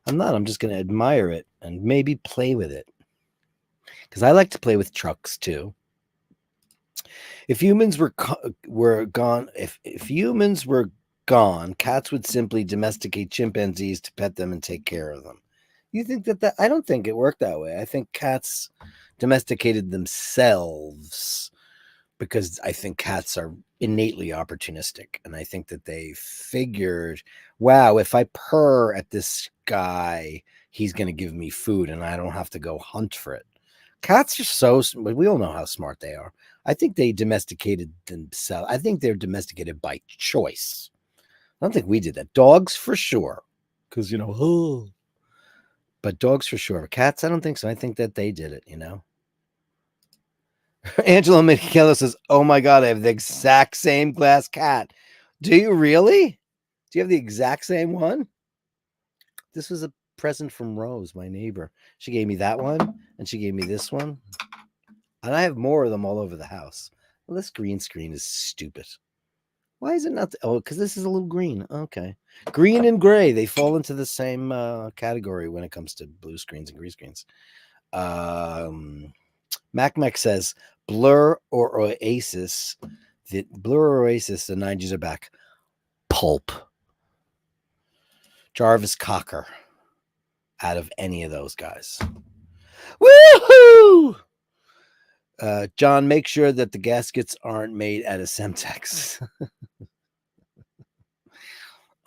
I'm not. I'm just going to admire it and maybe play with it. Because I like to play with trucks too. If humans were gone, if humans were gone, cats would simply domesticate chimpanzees to pet them and take care of them. You think that I don't think it worked that way. I think cats domesticated themselves because I think cats are innately opportunistic. And I think that they figured, wow, if I purr at this guy, he's going to give me food and I don't have to go hunt for it. Cats are so, we all know how smart they are. I think they domesticated themselves. I think they're domesticated by choice. I don't think we did that. Dogs for sure. Because, oh. But dogs for sure. Cats, I don't think so. I think that they did it, Angela Michaela says, oh my God, I have the exact same glass cat. Do you really? Do you have the exact same one? This was a present from Rose, my neighbor. She gave me that one, and she gave me this one. And I have more of them all over the house. Well, this green screen is stupid. Why is it not? Oh, because this is a little green. Okay. Green and gray, they fall into the same category when it comes to blue screens and green screens. Mac says, Blur or Oasis. Blur or Oasis, the 90s are back. Pulp. Jarvis Cocker. Out of any of those guys. Woohoo! John, make sure that the gaskets aren't made out of Semtex.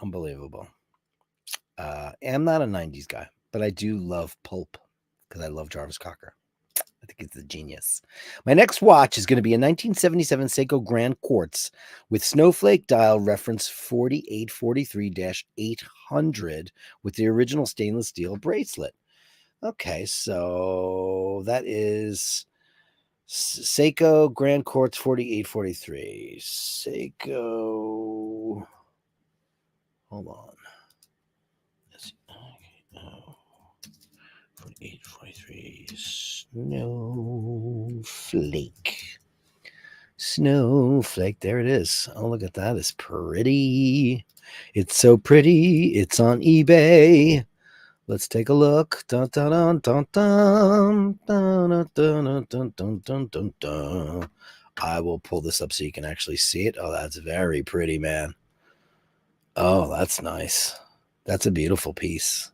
Unbelievable. I'm not a 90s guy, but I do love Pulp because I love Jarvis Cocker. I think it's a genius. My next watch is going to be a 1977 Seiko Grand Quartz with snowflake dial reference 4843-800 with the original stainless steel bracelet. Okay, so that is Seiko Grand Quartz 4843. Seiko. Hold on. 4843. Snowflake. There it is. Oh, look at that. It's pretty. It's so pretty. It's on eBay. Let's take a look. Dun, dun, dun, dun, dun, dun, dun, dun, dun, dun, dun, dun. I will pull this up so you can actually see it. Oh, that's very pretty, man. Oh, that's nice. That's a beautiful piece.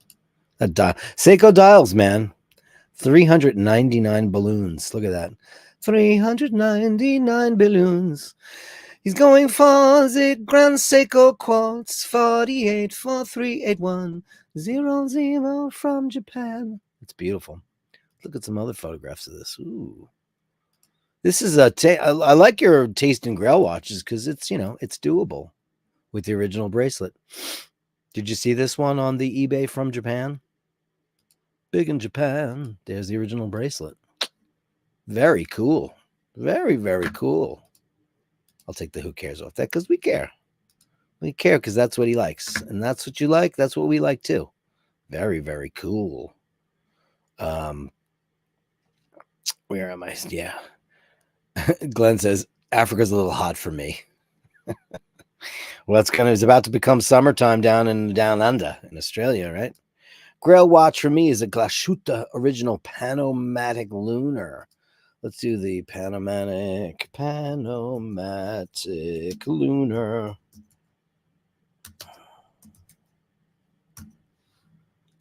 Seiko dials, man. 399 balloons. Look at that. 399 balloons. He's going for the Grand Seiko Quartz 48438100 from Japan. It's beautiful. Look at some other photographs of this. Ooh. This is I like your taste in Grail watches because it's, it's doable with the original bracelet. Did you see this one on the eBay from Japan? Big in Japan. There's the original bracelet. Very cool. Very, very cool. I'll take the who cares off that because we care. We care because that's what he likes. And that's what you like. That's what we like too. Very, very cool. Where am I? Yeah. Glenn says, Africa's a little hot for me. Well, it's about to become summertime down under in Australia, right? Grail watch for me is a Glashuta original Panomatic Lunar. Let's do the Panomatic Lunar.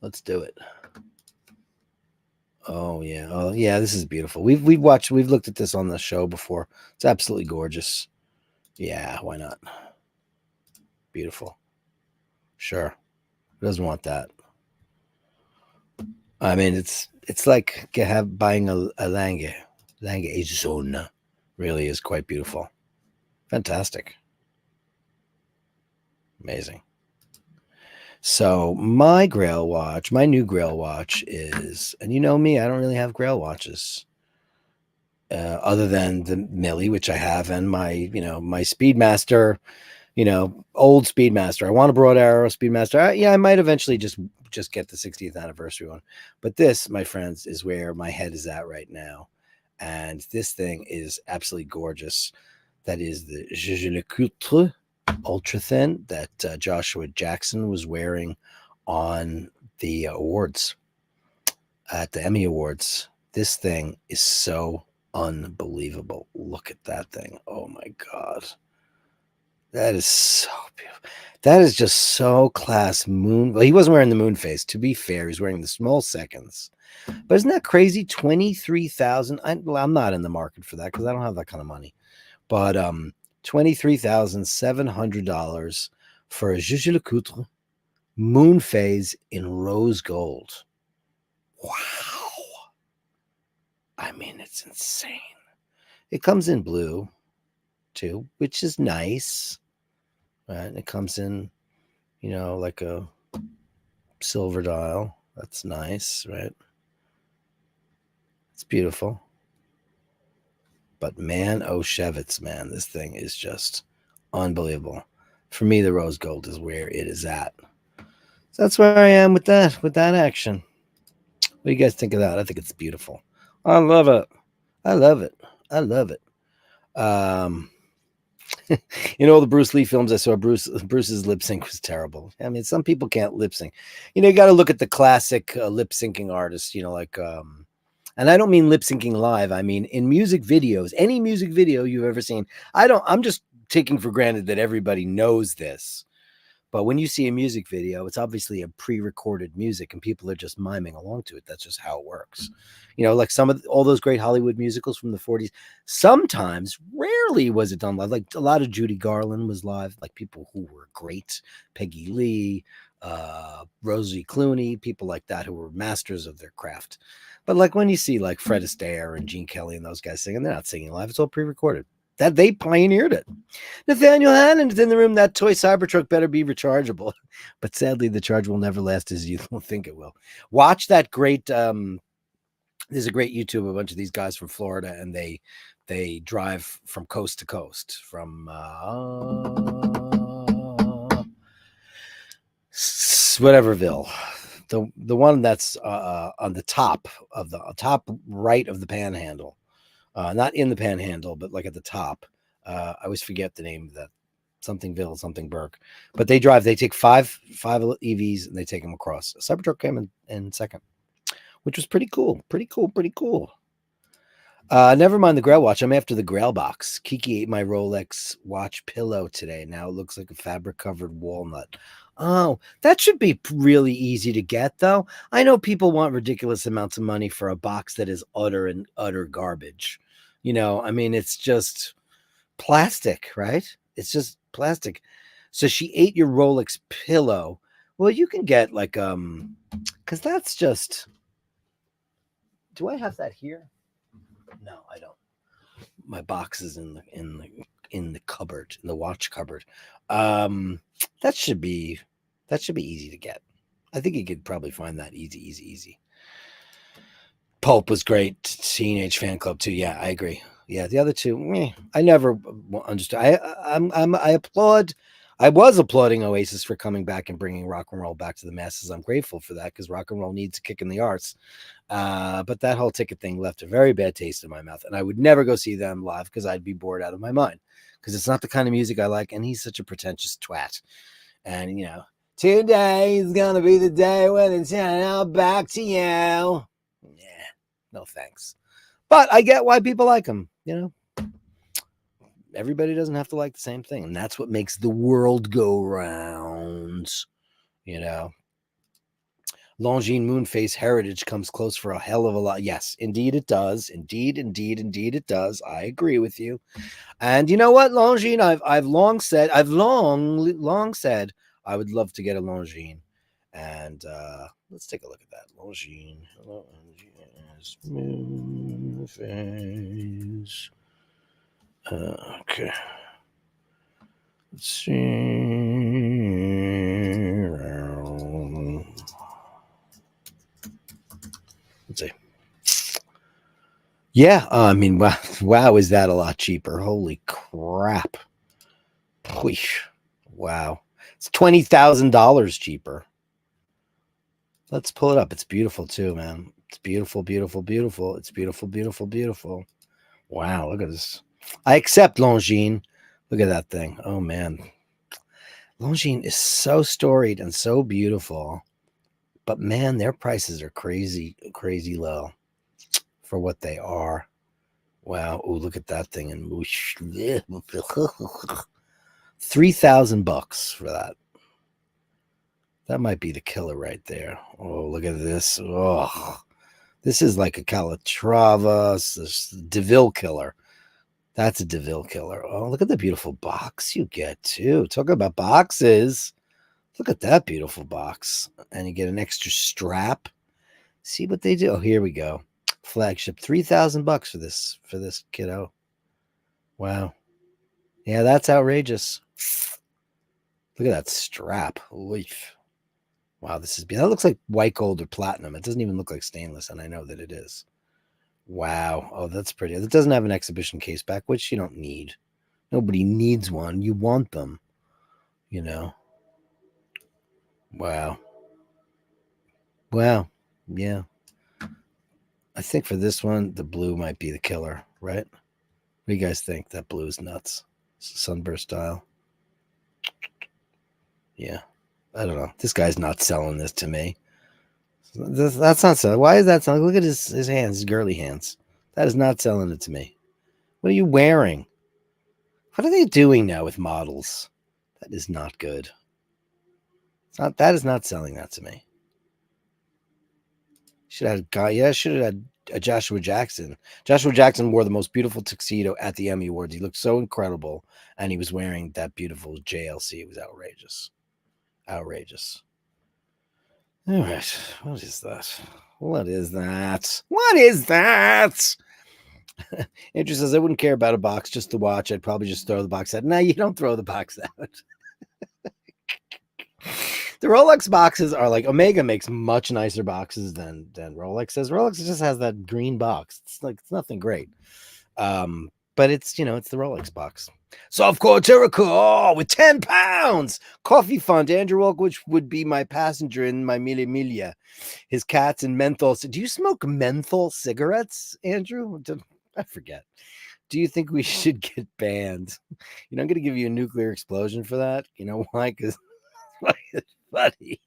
Let's do it. Oh yeah, this is beautiful. We've looked at this on the show before. It's absolutely gorgeous. Yeah, why not? Beautiful. Sure. Who doesn't want that? I mean, it's like buying a Lange Zone. Really is quite beautiful. Fantastic. Amazing. So my new Grail watch is, and you know me, I don't really have Grail watches. Other than the Millie, which I have, and my Speedmaster old Speedmaster. I want a broad arrow Speedmaster. Yeah, I might eventually just get the 60th anniversary one. But this, my friends, is where my head is at right now. And this thing is absolutely gorgeous. That is the Je le Cultre ultra thin that Joshua Jackson was wearing on the awards at the Emmy Awards. This thing is so unbelievable. Look at that thing. Oh my God. That is so beautiful. That is just so class moon. Well, he wasn't wearing the moon face. To be fair, he's wearing the small seconds. But isn't that crazy? 23,000. I'm not in the market for that because I don't have that kind of money. But $23,700 for a Je le Coutre moon phase in rose gold. Wow. I mean, it's insane. It comes in blue too, which is nice. Right? It comes in, like a silver dial. That's nice, right? It's beautiful. But man, oh Shevitz, man, this thing is just unbelievable. For me, the rose gold is where it is at. So that's where I am with that action. What do you guys think of that? I think it's beautiful. I love it. I love it. I love it. The Bruce Lee films I saw, Bruce's lip sync was terrible. I mean, some people can't lip sync. You got to look at the classic lip syncing artists, and I don't mean lip syncing live. I mean, in music videos, any music video you've ever seen. I'm just taking for granted that everybody knows this. But when you see a music video, it's obviously a pre-recorded music and people are just miming along to it. That's just how it works. Like all those great Hollywood musicals from the 40s, sometimes, rarely was it done live. Like a lot of Judy Garland was live, like people who were great, Peggy Lee, Rosie Clooney, people like that who were masters of their craft. But like when you see like Fred Astaire and Gene Kelly and those guys singing, they're not singing live. It's all pre-recorded. That they pioneered it. Nathaniel Hannon's in the room. That toy Cybertruck better be rechargeable. But sadly, the charge will never last as you think it will. Watch that great. There's a great YouTube. A bunch of these guys from Florida, and they drive from coast to coast, from whateverville. The one that's on the top right of the Panhandle. Not in the Panhandle, but like at the top. I always forget the name of that. Somethingville, something Burke. But they take five EVs and they take them across. Cybertruck came in second, which was pretty cool. Pretty cool. Never mind the Grail watch. I'm after the Grail box. Kiki ate my Rolex watch pillow today. Now it looks like a fabric-covered walnut. Oh, that should be really easy to get, though. I know people want ridiculous amounts of money for a box that is utter garbage. I mean, it's just plastic, right? It's just plastic. So she ate your Rolex pillow. Well, you can get like, because that's just. Do I have that here? No, I don't. My box is in the cupboard, in the watch cupboard. That should be easy to get. I think you could probably find that easy. Pulp was great. Teenage Fan Club too. Yeah, I agree. Yeah, the other two, I never understood. I applaud. I was applauding Oasis for coming back and bringing rock and roll back to the masses. I'm grateful for that because rock and roll needs a kick in the arse. But that whole ticket thing left a very bad taste in my mouth, and I would never go see them live because I'd be bored out of my mind because it's not the kind of music I like, and he's such a pretentious twat. And today is gonna be the day when it's out back to you. Yeah, no thanks. But I get why people like him. Everybody doesn't have to like the same thing, and that's what makes the world go round. Longines Moonface Heritage comes close for a hell of a lot. Yes, indeed it does. Indeed it does. I agree with you. And you know what, Longines? I've long said I would love to get a Longines. And let's take a look at that. Longines Moonface. Okay. Let's see. Let's see. Yeah, I mean, wow, is that a lot cheaper? Holy crap. Wheesh. Wow. It's $20,000 cheaper. Let's pull it up. It's beautiful too, man. It's beautiful, beautiful, beautiful. It's beautiful, beautiful, beautiful. Wow, look at this. I accept Longines. Look at that thing. Oh, man. Longines is so storied and so beautiful. But, man, their prices are crazy, crazy low for what they are. Wow. Oh, look at that thing. And $3,000 for that. That might be the killer right there. Oh, look at this. Oh, this is like a Calatrava, this DeVille killer. That's a DeVille killer. Oh, look at the beautiful box you get, too. Talk about boxes. Look at that beautiful box. And you get an extra strap. See what they do? Oh, here we go. Flagship. $3,000 for this kiddo. Wow. Yeah, that's outrageous. Look at that strap. Oof. Wow, that looks like white gold or platinum. It doesn't even look like stainless, and I know that it is. Wow. Oh, that's pretty. It doesn't have an exhibition case back, which you don't need. Nobody needs one. You want them, you know. Wow. Wow. Yeah. I think for this one, the blue might be the killer, right? What do you guys think? That blue is nuts. It's sunburst style. Yeah. I don't know. This guy's not selling this to me. That's not selling. Why is that selling? Look at his hands, his girly hands. That is not selling it to me. What are you wearing? What are they doing now with models? That is not good. That is not selling that to me. Should have had a Joshua Jackson. Joshua Jackson wore the most beautiful tuxedo at the Emmy Awards. He looked so incredible, and he was wearing that beautiful JLC. It was outrageous. Outrageous. All right. What is that? What is that? What is that? Andrew says, I wouldn't care about a box, just the watch. I'd probably just throw the box out. No, you don't throw the box out. The Rolex boxes are like, Omega makes much nicer boxes than Rolex does. Rolex just has that green box. It's nothing great. But it's, it's the Rolex box. Softcore Terrico with 10 pounds. Coffee fund. Andrew Wilkowicz would be my passenger in my Mille Miglia. His cats and menthol. Do you smoke menthol cigarettes, Andrew? I forget. Do you think we should get banned? I'm going to give you a nuclear explosion for that. You know why? Because it's funny.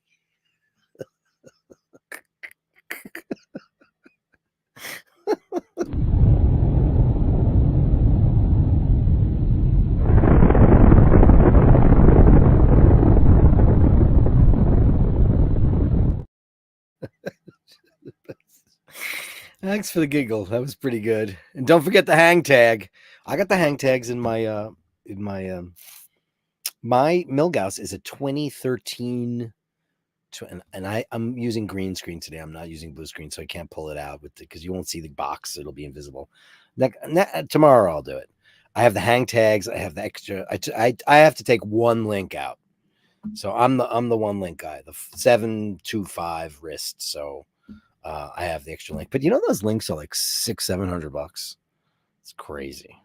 Thanks for the giggle. That was pretty good. And don't forget the hang tag. I got the hang tags in my my Milgauss is a 2013 and I'm using green screen today. I'm not using blue screen, so I can't pull it out because you won't see the box. It'll be invisible. Tomorrow I'll do it. I have the hang tags. I have the extra. I have to take one link out. So I'm the one link guy, the 725 wrist. So I have the extra link. But those links are like $600-700. It's crazy.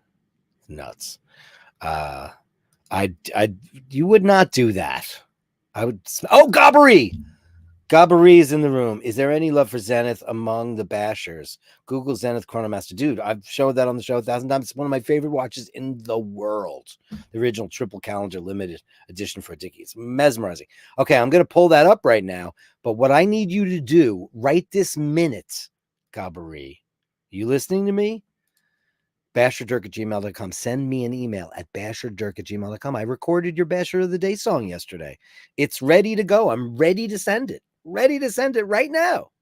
It's nuts. You would not do that. I would. Oh, Gabbery! Gabbery is in the room. Is there any love for Zenith among the bashers? Google Zenith Chronomaster. Dude, I've showed that on the show 1,000 times. It's one of my favorite watches in the world. The original triple calendar limited edition for a Dickie. It's mesmerizing. Okay, I'm going to pull that up right now. But what I need you to do right this minute, Gabbery, you listening to me? Basherdirk@gmail.com. Send me an email at basherdirk@gmail.com. I recorded your Basher of the Day song yesterday. It's ready to go. I'm ready to send it. Ready to send it right now.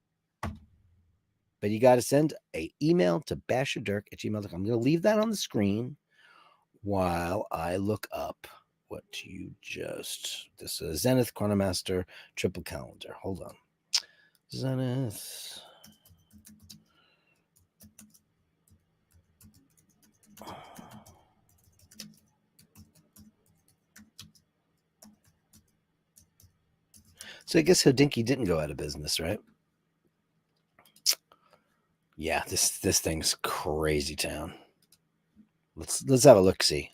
But you got to send an email to basherdirk@gmail.com. I'm going to leave that on the screen while I look up what you just... This is Zenith Chronomaster triple calendar. Hold on. Zenith... So I guess Hodinkee didn't go out of business, right? Yeah, this thing's crazy town. Let's have a look-see.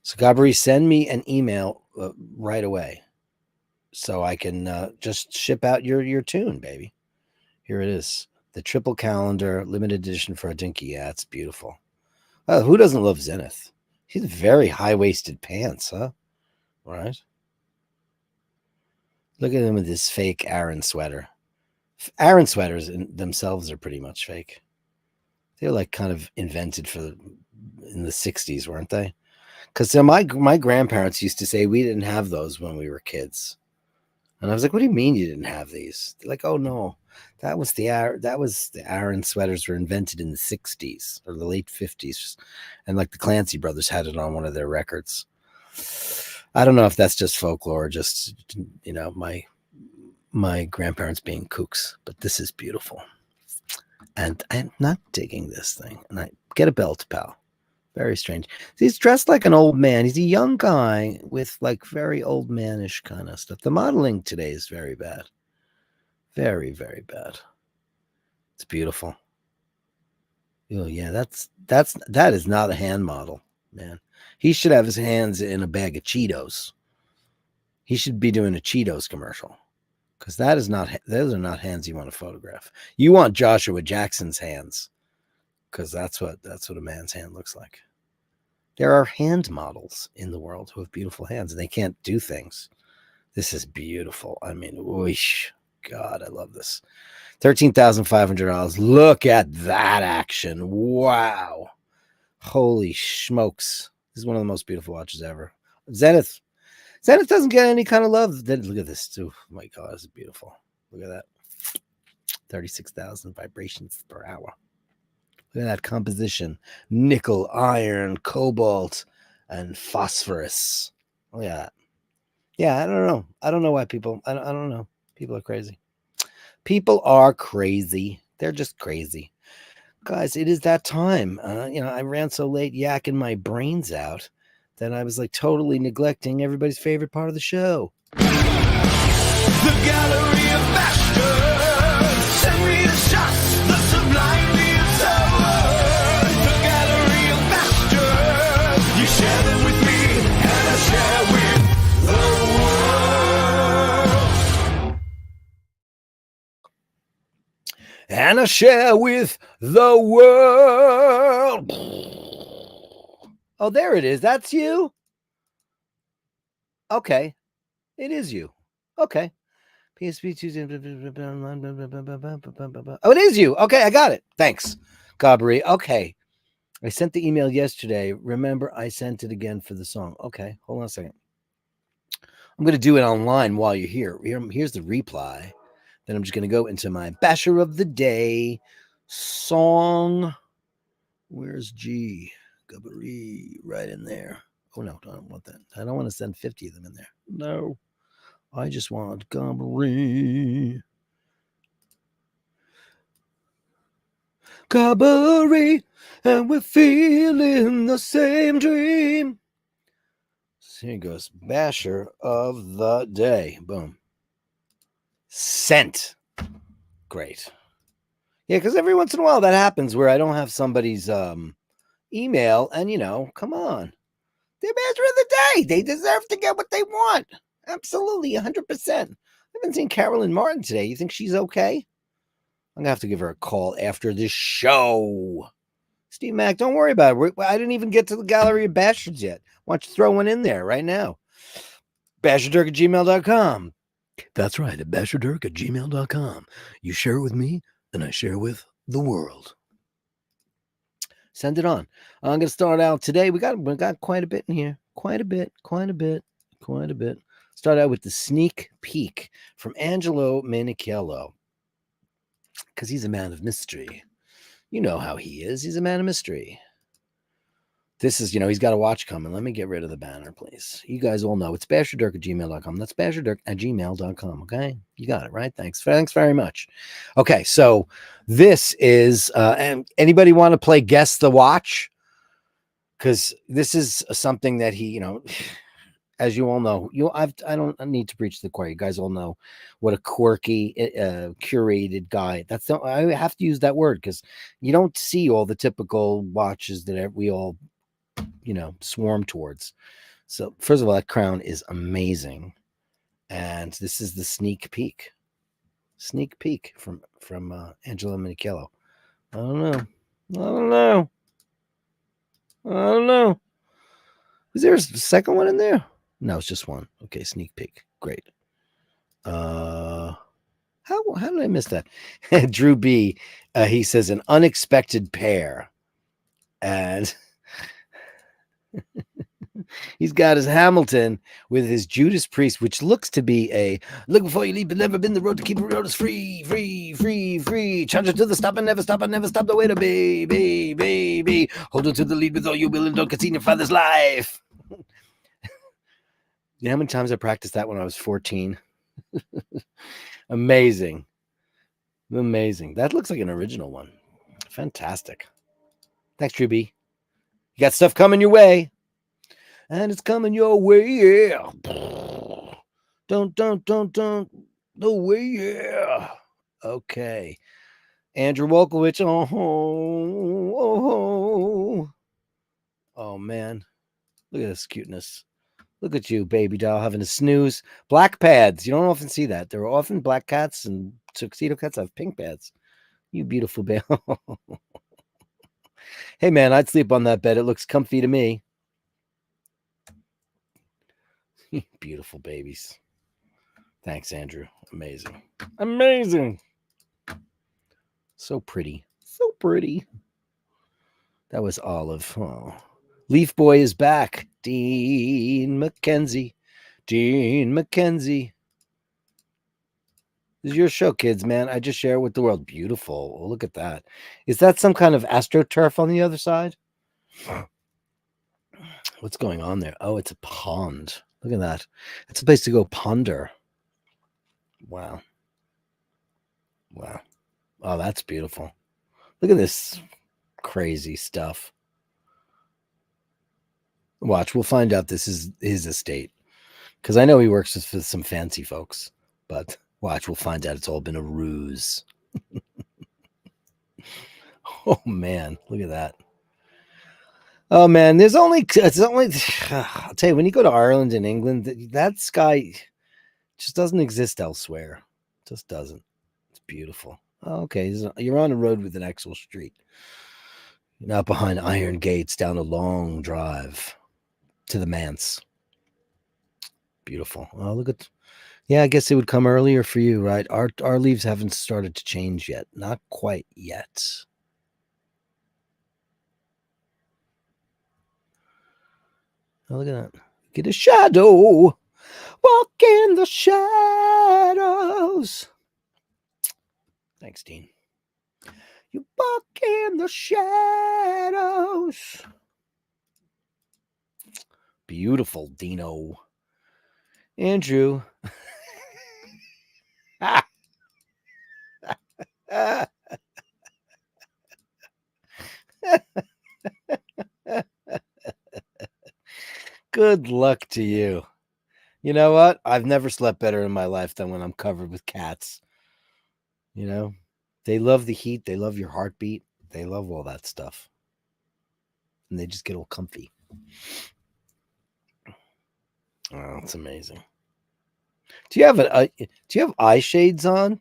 So Gabri, send me an email right away so I can just ship out your tune, baby. Here it is. The triple calendar, limited edition for a dinky. Yeah, it's beautiful. Oh, who doesn't love Zenith? He's very high-waisted pants, huh? Right? Look at him with his fake Aran sweater. Aran sweaters themselves are pretty much fake. They're like kind of invented in the 60s, weren't they? Because my grandparents used to say we didn't have those when we were kids. And I was like, what do you mean you didn't have these? They're like, oh no, that was the Aran sweaters were invented in the 60s or the late 50s. And like the Clancy brothers had it on one of their records. I don't know if that's just folklore or just, my grandparents being kooks, but this is beautiful. And I'm not digging this thing. And I get a belt, pal. Very strange. He's dressed like an old man. He's a young guy with like very old manish kind of stuff. The modeling today is very bad. Very, very bad. It's beautiful. Oh yeah, that is not a hand model, man. He should have his hands in a bag of Cheetos. He should be doing a Cheetos commercial. Because those are not hands you want to photograph. You want Joshua Jackson's hands. Because that's what a man's hand looks like. There are hand models in the world who have beautiful hands, and they can't do things. This is beautiful. I mean, whoosh, God, I love this. $13,500. Look at that action. Wow. Holy smokes. This is one of the most beautiful watches ever. Zenith doesn't get any kind of love. Look at this, too. Oh my God, this is beautiful. Look at that. 36,000 vibrations per hour. Look at that composition. Nickel, iron, cobalt, and phosphorus. Look at that. Yeah, I don't know. I don't know why people... I don't know. People are crazy. People are crazy. They're just crazy. Guys, it is that time. I ran so late yakking my brains out that I was like totally neglecting everybody's favorite part of the show. The Gallery of Bashtards. Send me the shots, the sublime. You share them with me, and I share with the world. And I share with the world. Oh, there it is. That's you? Okay. It is you. Okay. PSP Tuesday. Oh, it is you. Okay, I got it. Thanks, Gabri. Okay. I sent the email yesterday. Remember, I sent it again for the song. Okay, hold on a second. I'm going to do it online while you're here. Here's the reply. Then I'm just going to go into my Basher of the Day song. Where's G? Gabri, right in there. Oh, no, I don't want that. I don't want to send 50 of them in there. No, I just want Gabri. Gabri, and we're feeling the same dream. So here goes. Basher of the Day. Boom. Sent. Great. Yeah, because every once in a while that happens where I don't have somebody's email, and come on. They're Basher of the Day. They deserve to get what they want. Absolutely, 100%. I haven't seen Carolyn Martin today. You think she's okay? I'm going to have to give her a call after this show. Steve Mac, don't worry about it. I didn't even get to the Gallery of Bastards yet. Why don't you throw one in there right now? Basherdirk@gmail.com. That's right, at Basherdirk@gmail.com. You share it with me, and I share with the world. Send it on. I'm going to start out today. We got quite a bit in here. Quite a bit. Start out with the sneak peek from Angelo Manichello. Because he's a man of mystery. You know how he is. He's a man of mystery. This is, he's got a watch coming. Let me get rid of the banner, please. You guys all know it's Basherdirk@gmail.com. That's Basherdirk@gmail.com. Okay? You got it, right? Thanks very much. Okay, so this is, and anybody want to play Guess the Watch? Because this is something that he, as you all know, I don't need to preach to the choir. You guys all know what a quirky, curated guy. I have to use that word because you don't see all the typical watches that we all swarm towards. So first of all, that crown is amazing, and this is the sneak peek from Angelo Minichello. I don't know. Is there a second one in there? No, it's just one. Okay, sneak peek. Great. How did I miss that? Drew B. He says an unexpected pair, and he's got his Hamilton with his Judas Priest, which looks to be a look before you leap and never been the road to keep the road is free. Charge it to the stop and never stop the way to be. Hold on to the lead with all you will and don't concede your father's life. You know how many times I practiced that when I was 14? Amazing. That looks like an original one. Fantastic. Thanks, Drew B. You got stuff coming your way. And it's coming your way, yeah. Don't. No way, yeah. Okay. Andrew Wolkowicz. Oh, man. Look at this cuteness. Look at you, baby doll, having a snooze. Black pads. You don't often see that. There are often black cats, and tuxedo cats have pink pads. You beautiful baby. Hey, man, I'd sleep on that bed. It looks comfy to me. Beautiful babies. Thanks, Andrew. Amazing. So pretty. That was Olive. Oh. Leaf Boy is back. Dean McKenzie. This is your show, kids, man. I just share it with the world. Beautiful. Oh, look at that. Is that some kind of astroturf on the other side? What's going on there? Oh, it's a pond. Look at that. It's a place to go ponder. Wow. Oh, that's beautiful. Look at this crazy stuff. Watch, we'll find out this is his estate. Because I know he works with some fancy folks. But watch, we'll find out it's all been a ruse. Oh, man. Look at that. Oh, man. I'll tell you, when you go to Ireland and England, that sky just doesn't exist elsewhere. Just doesn't. It's beautiful. Oh, okay. You're on a road with an actual street. You're not behind iron gates down a long drive to the manse. Beautiful. Oh, look at. Yeah, I guess it would come earlier for you, right? Our leaves haven't started to change yet. Not quite yet. Oh, look at that. Get a shadow. Walk in the shadows. Thanks, Dean. You walk in the shadows. Beautiful, Dino. Andrew. Good luck to you. You know what? I've never slept better in my life than when I'm covered with cats. You know, they love the heat. They love your heartbeat. They love all that stuff. And they just get all comfy. Oh, it's amazing. Do you have eye shades on?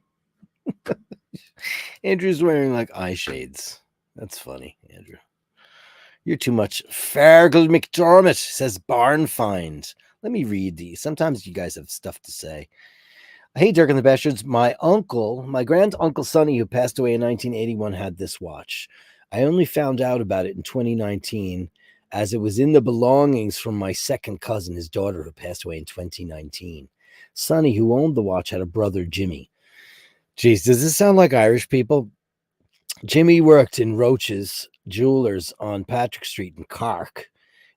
Andrew's wearing like eye shades. That's funny, Andrew. You're too much. Fergal McDermott says barn find. Let me read these. Sometimes you guys have stuff to say. Hey, Dirk and the Bastards. My grand uncle Sonny, who passed away in 1981, had this watch. I only found out about it in 2019, as it was in the belongings from my second cousin, his daughter, who passed away in 2019. Sonny, who owned the watch, had a brother, Jimmy. Jeez, does this sound like Irish people? Jimmy worked in Roach's Jewelers on Patrick Street in Cork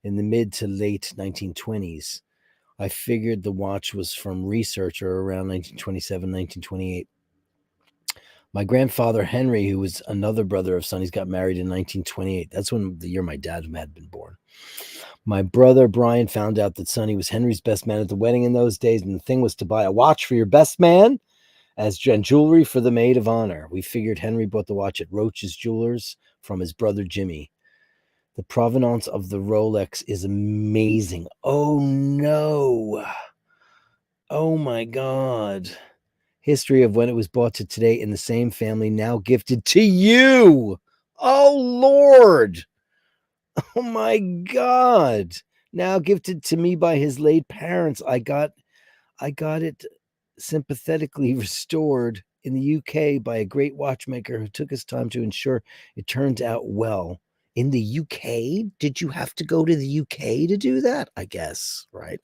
in the mid to late 1920s. I figured the watch was from researcher around 1927, 1928. My grandfather, Henry, who was another brother of Sonny's, got married in 1928. That's when the year my dad had been born. My brother, Brian, found out that Sonny was Henry's best man at the wedding in those days, and the thing was to buy a watch for your best man as jewelry for the maid of honor. We figured Henry bought the watch at Roach's Jewelers from his brother, Jimmy. The provenance of the Rolex is amazing. Oh no. Oh my God. History of when it was bought to today in the same family, now gifted to you. Oh Lord. Oh my God. Now gifted to me by his late parents. I got it sympathetically restored in the UK by a great watchmaker who took his time to ensure it turned out well. In the UK? Did you have to go to the UK to do that? I guess, right?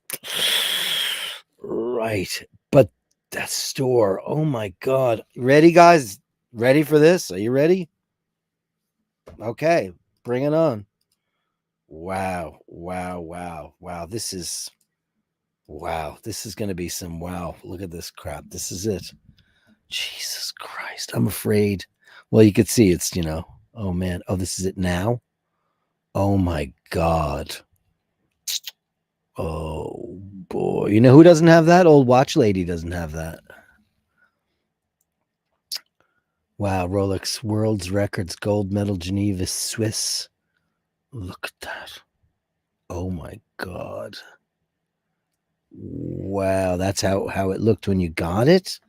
Right. But that store, oh my God. Ready, guys? Ready for this? Are you ready? Okay, bring it on. Wow, wow, wow, wow. This is going to be some wow. Look at this crap. This is it. Jesus Christ. I'm afraid. Well, you could see it's, oh man. Oh, this is it now. Oh my God. Oh boy. You know who doesn't have that? Old watch lady doesn't have that. Wow. Rolex World's Records Gold Medal Geneva Swiss. Look at that. Oh my God. Wow. That's how it looked when you got it.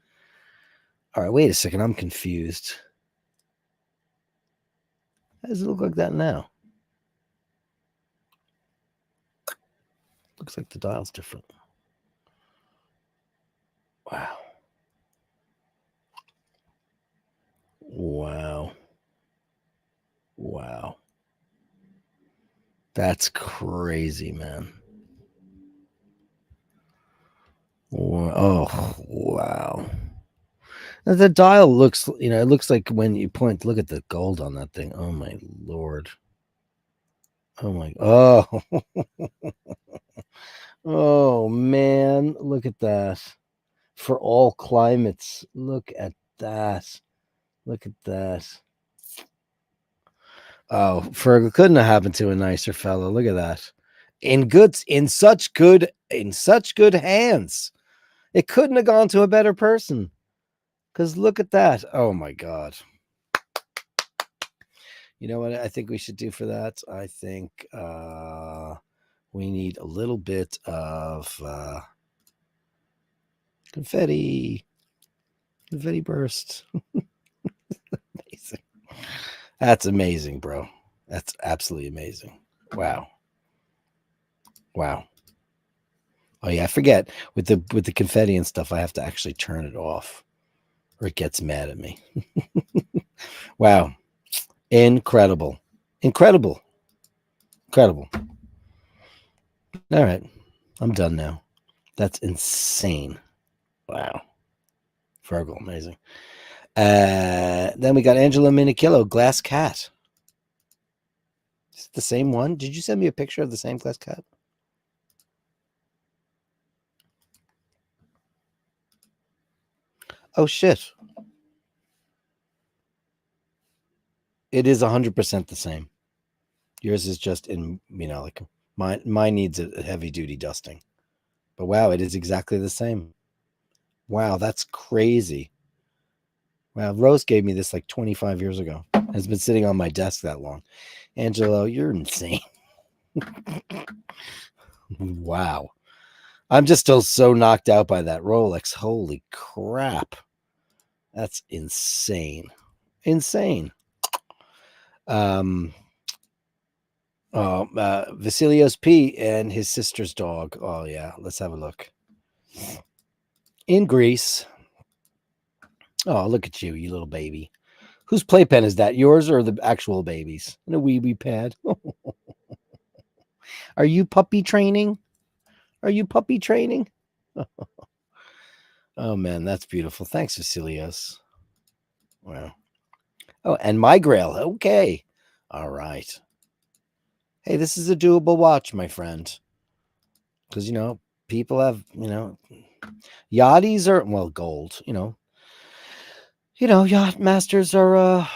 All right. Wait a second. I'm confused. How does it look like that now? Looks like the dial's different. Wow. Wow. Wow. That's crazy, man. Oh, wow. The dial looks, it looks like when you point, look at the gold on that thing. Oh, my Lord. Oh, my. Oh. Oh, man. Look at that. For all climates. Look at that. Look at that. Oh, Fergal, couldn't have happened to a nicer fellow. Look at that. In such good hands. It couldn't have gone to a better person. Because look at that. Oh my God. You know what I think we should do for that? I think we need a little bit of confetti. Confetti burst. Amazing. That's amazing, bro. That's absolutely amazing. Wow. Wow. Oh yeah, I forget with the confetti and stuff. I have to actually turn it off, or it gets mad at me. Wow, incredible, incredible, incredible. All right, I'm done now. That's insane. Wow, Virgo, amazing. Then we got Angelo Minicillo, Glass Cat. Is it the same one? Did you send me a picture of the same glass cat? Oh shit! It is 100% the same. Yours is just in, like mine needs a heavy duty dusting. But wow, it is exactly the same. Wow, that's crazy. Wow, Rose gave me this like 25 years ago. It's been sitting on my desk that long. Angelo, you're insane. Wow. I'm just still so knocked out by that Rolex. Holy crap. That's insane. Insane. Vasilios P and his sister's dog. Oh yeah, let's have a look. In Greece. Oh, look at you, you little baby. Whose playpen is that? Yours or the actual baby's? In a wee pad. Are you puppy training? Are you puppy training? Oh man, that's beautiful. Thanks, Vasilios. Wow. Oh, and my Grail. Okay. All right. Hey, this is a doable watch, my friend. Because people have, yachties are gold, yacht masters are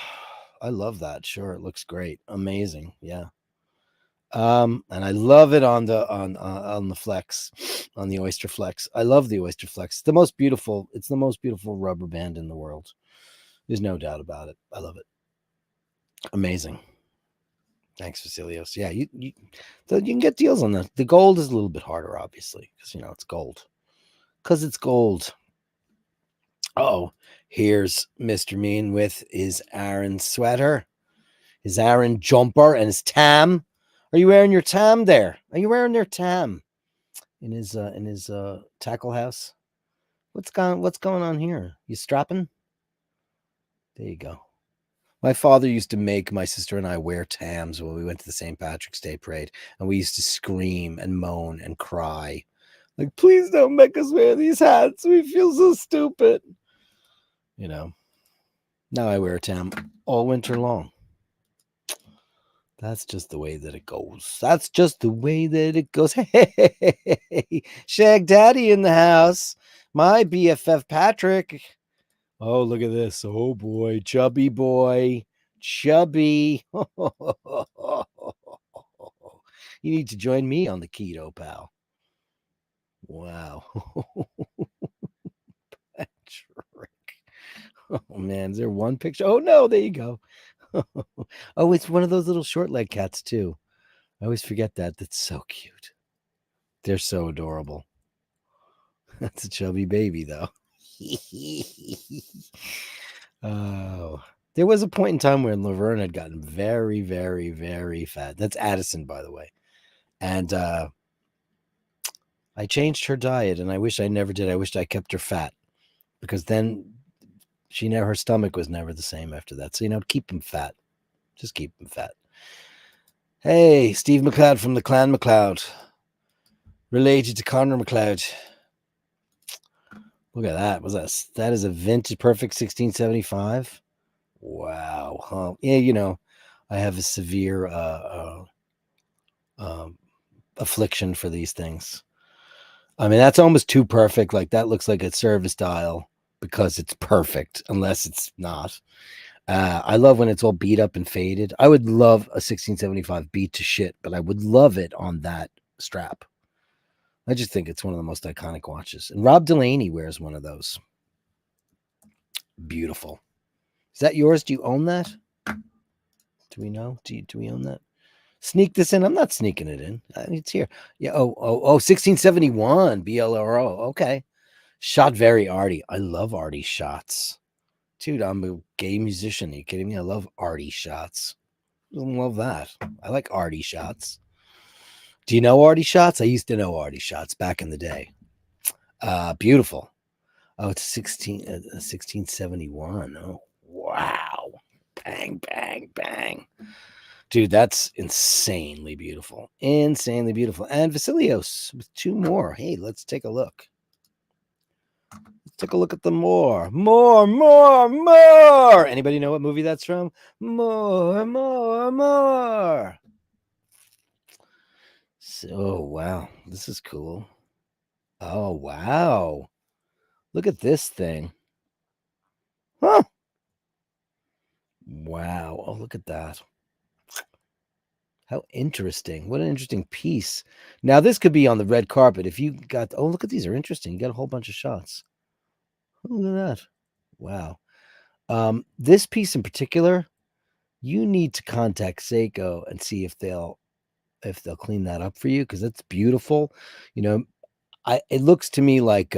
I love that. Sure, it looks great. Amazing. Yeah. And I love it on the Flex, on the Oyster Flex. I love the Oyster Flex. It's the most beautiful rubber band in the world. There's no doubt about it. I love it. Amazing. Thanks, Vasilios. Yeah, you can get deals on that. The gold is a little bit harder, obviously, because it's gold. Because it's gold. Oh, here's Mr. Mean with his Aaron sweater, his Aaron jumper, and his tam. Are you wearing your tam there? Are you wearing your tam in his tackle house? What's going on here? You strapping? There you go. My father used to make my sister and I wear tams when we went to the St. Patrick's Day parade, and we used to scream and moan and cry. Like, please don't make us wear these hats. We feel so stupid. Now I wear a tam all winter long. That's just the way that it goes. That's just the way that it goes. Hey, Shag Daddy in the house. My BFF Patrick. Oh, look at this. Oh, boy. Chubby boy. Chubby. You need to join me on the keto, pal. Wow. Patrick. Oh, man. Is there one picture? Oh, no. There you go. Oh, it's one of those little short leg cats, too. I always forget that. That's so cute. They're so adorable. That's a chubby baby, though. Oh, there was a point in time where Laverne had gotten very, very, very fat. That's Addison, by the way. And I changed her diet, and I wish I never did. I wished I kept her fat, because then her stomach was never the same after that. So, keep them fat. Just keep them fat. Hey, Steve McLeod from the Clan McLeod. Related to Connor McLeod. Look at that. That is a vintage perfect 1675. Wow. Huh? Yeah, I have a severe affliction for these things. I mean, that's almost too perfect. Like, that looks like a service dial because it's perfect, unless it's not. I love when it's all beat up and faded. I would love a 1675 beat to shit, but I would love it on that strap. I just think it's one of the most iconic watches. And Rob Delaney wears one of those. Beautiful. Is that yours? Do you own that? Do we know? Do we own that? Sneak this in. I'm not sneaking it in. It's here. Yeah. Oh, 1671 BLRO. Okay. Shot very arty. I love arty shots. Dude, I'm a gay musician. Are you kidding me? I love arty shots. I love that. I like arty shots. Do you know arty shots? I used to know arty shots back in the day. Beautiful. Oh, it's 1671. Oh, wow. Bang, bang, bang. Dude, that's insanely beautiful. Insanely beautiful. And Vasilios with two more. Hey, let's take a look. Let's take a look at the more. More. Anybody know what movie that's from? More. So, wow. This is cool. Oh, wow. Look at this thing. Huh. Wow. Oh, look at that. How interesting. What an interesting piece. Now, this could be on the red carpet. If you got... Oh, look at these. Are interesting. You got a whole bunch of shots. Look at that. Wow. This piece in particular, you need to contact Seiko and see if they'll clean that up for you, because it's beautiful. It looks to me like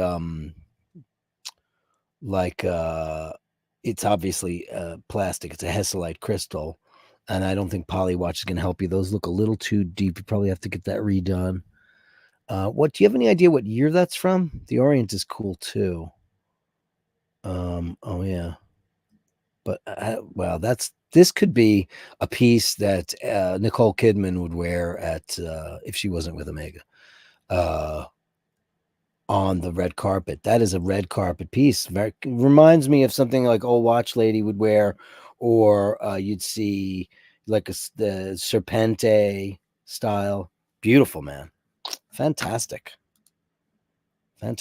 it's obviously plastic. It's a Hesalite crystal, and I don't think Polywatch is going to help you. Those look a little too deep. You probably have to get that redone. Do you have any idea what year that's from? The Orient is cool too. Oh yeah, but well, this could be a piece that Nicole Kidman would wear at if she wasn't with Omega on the red carpet. That is a red carpet piece. Reminds me of something like old watch lady would wear, or you'd see like the Serpente style. Beautiful, man. Fantastic. Thank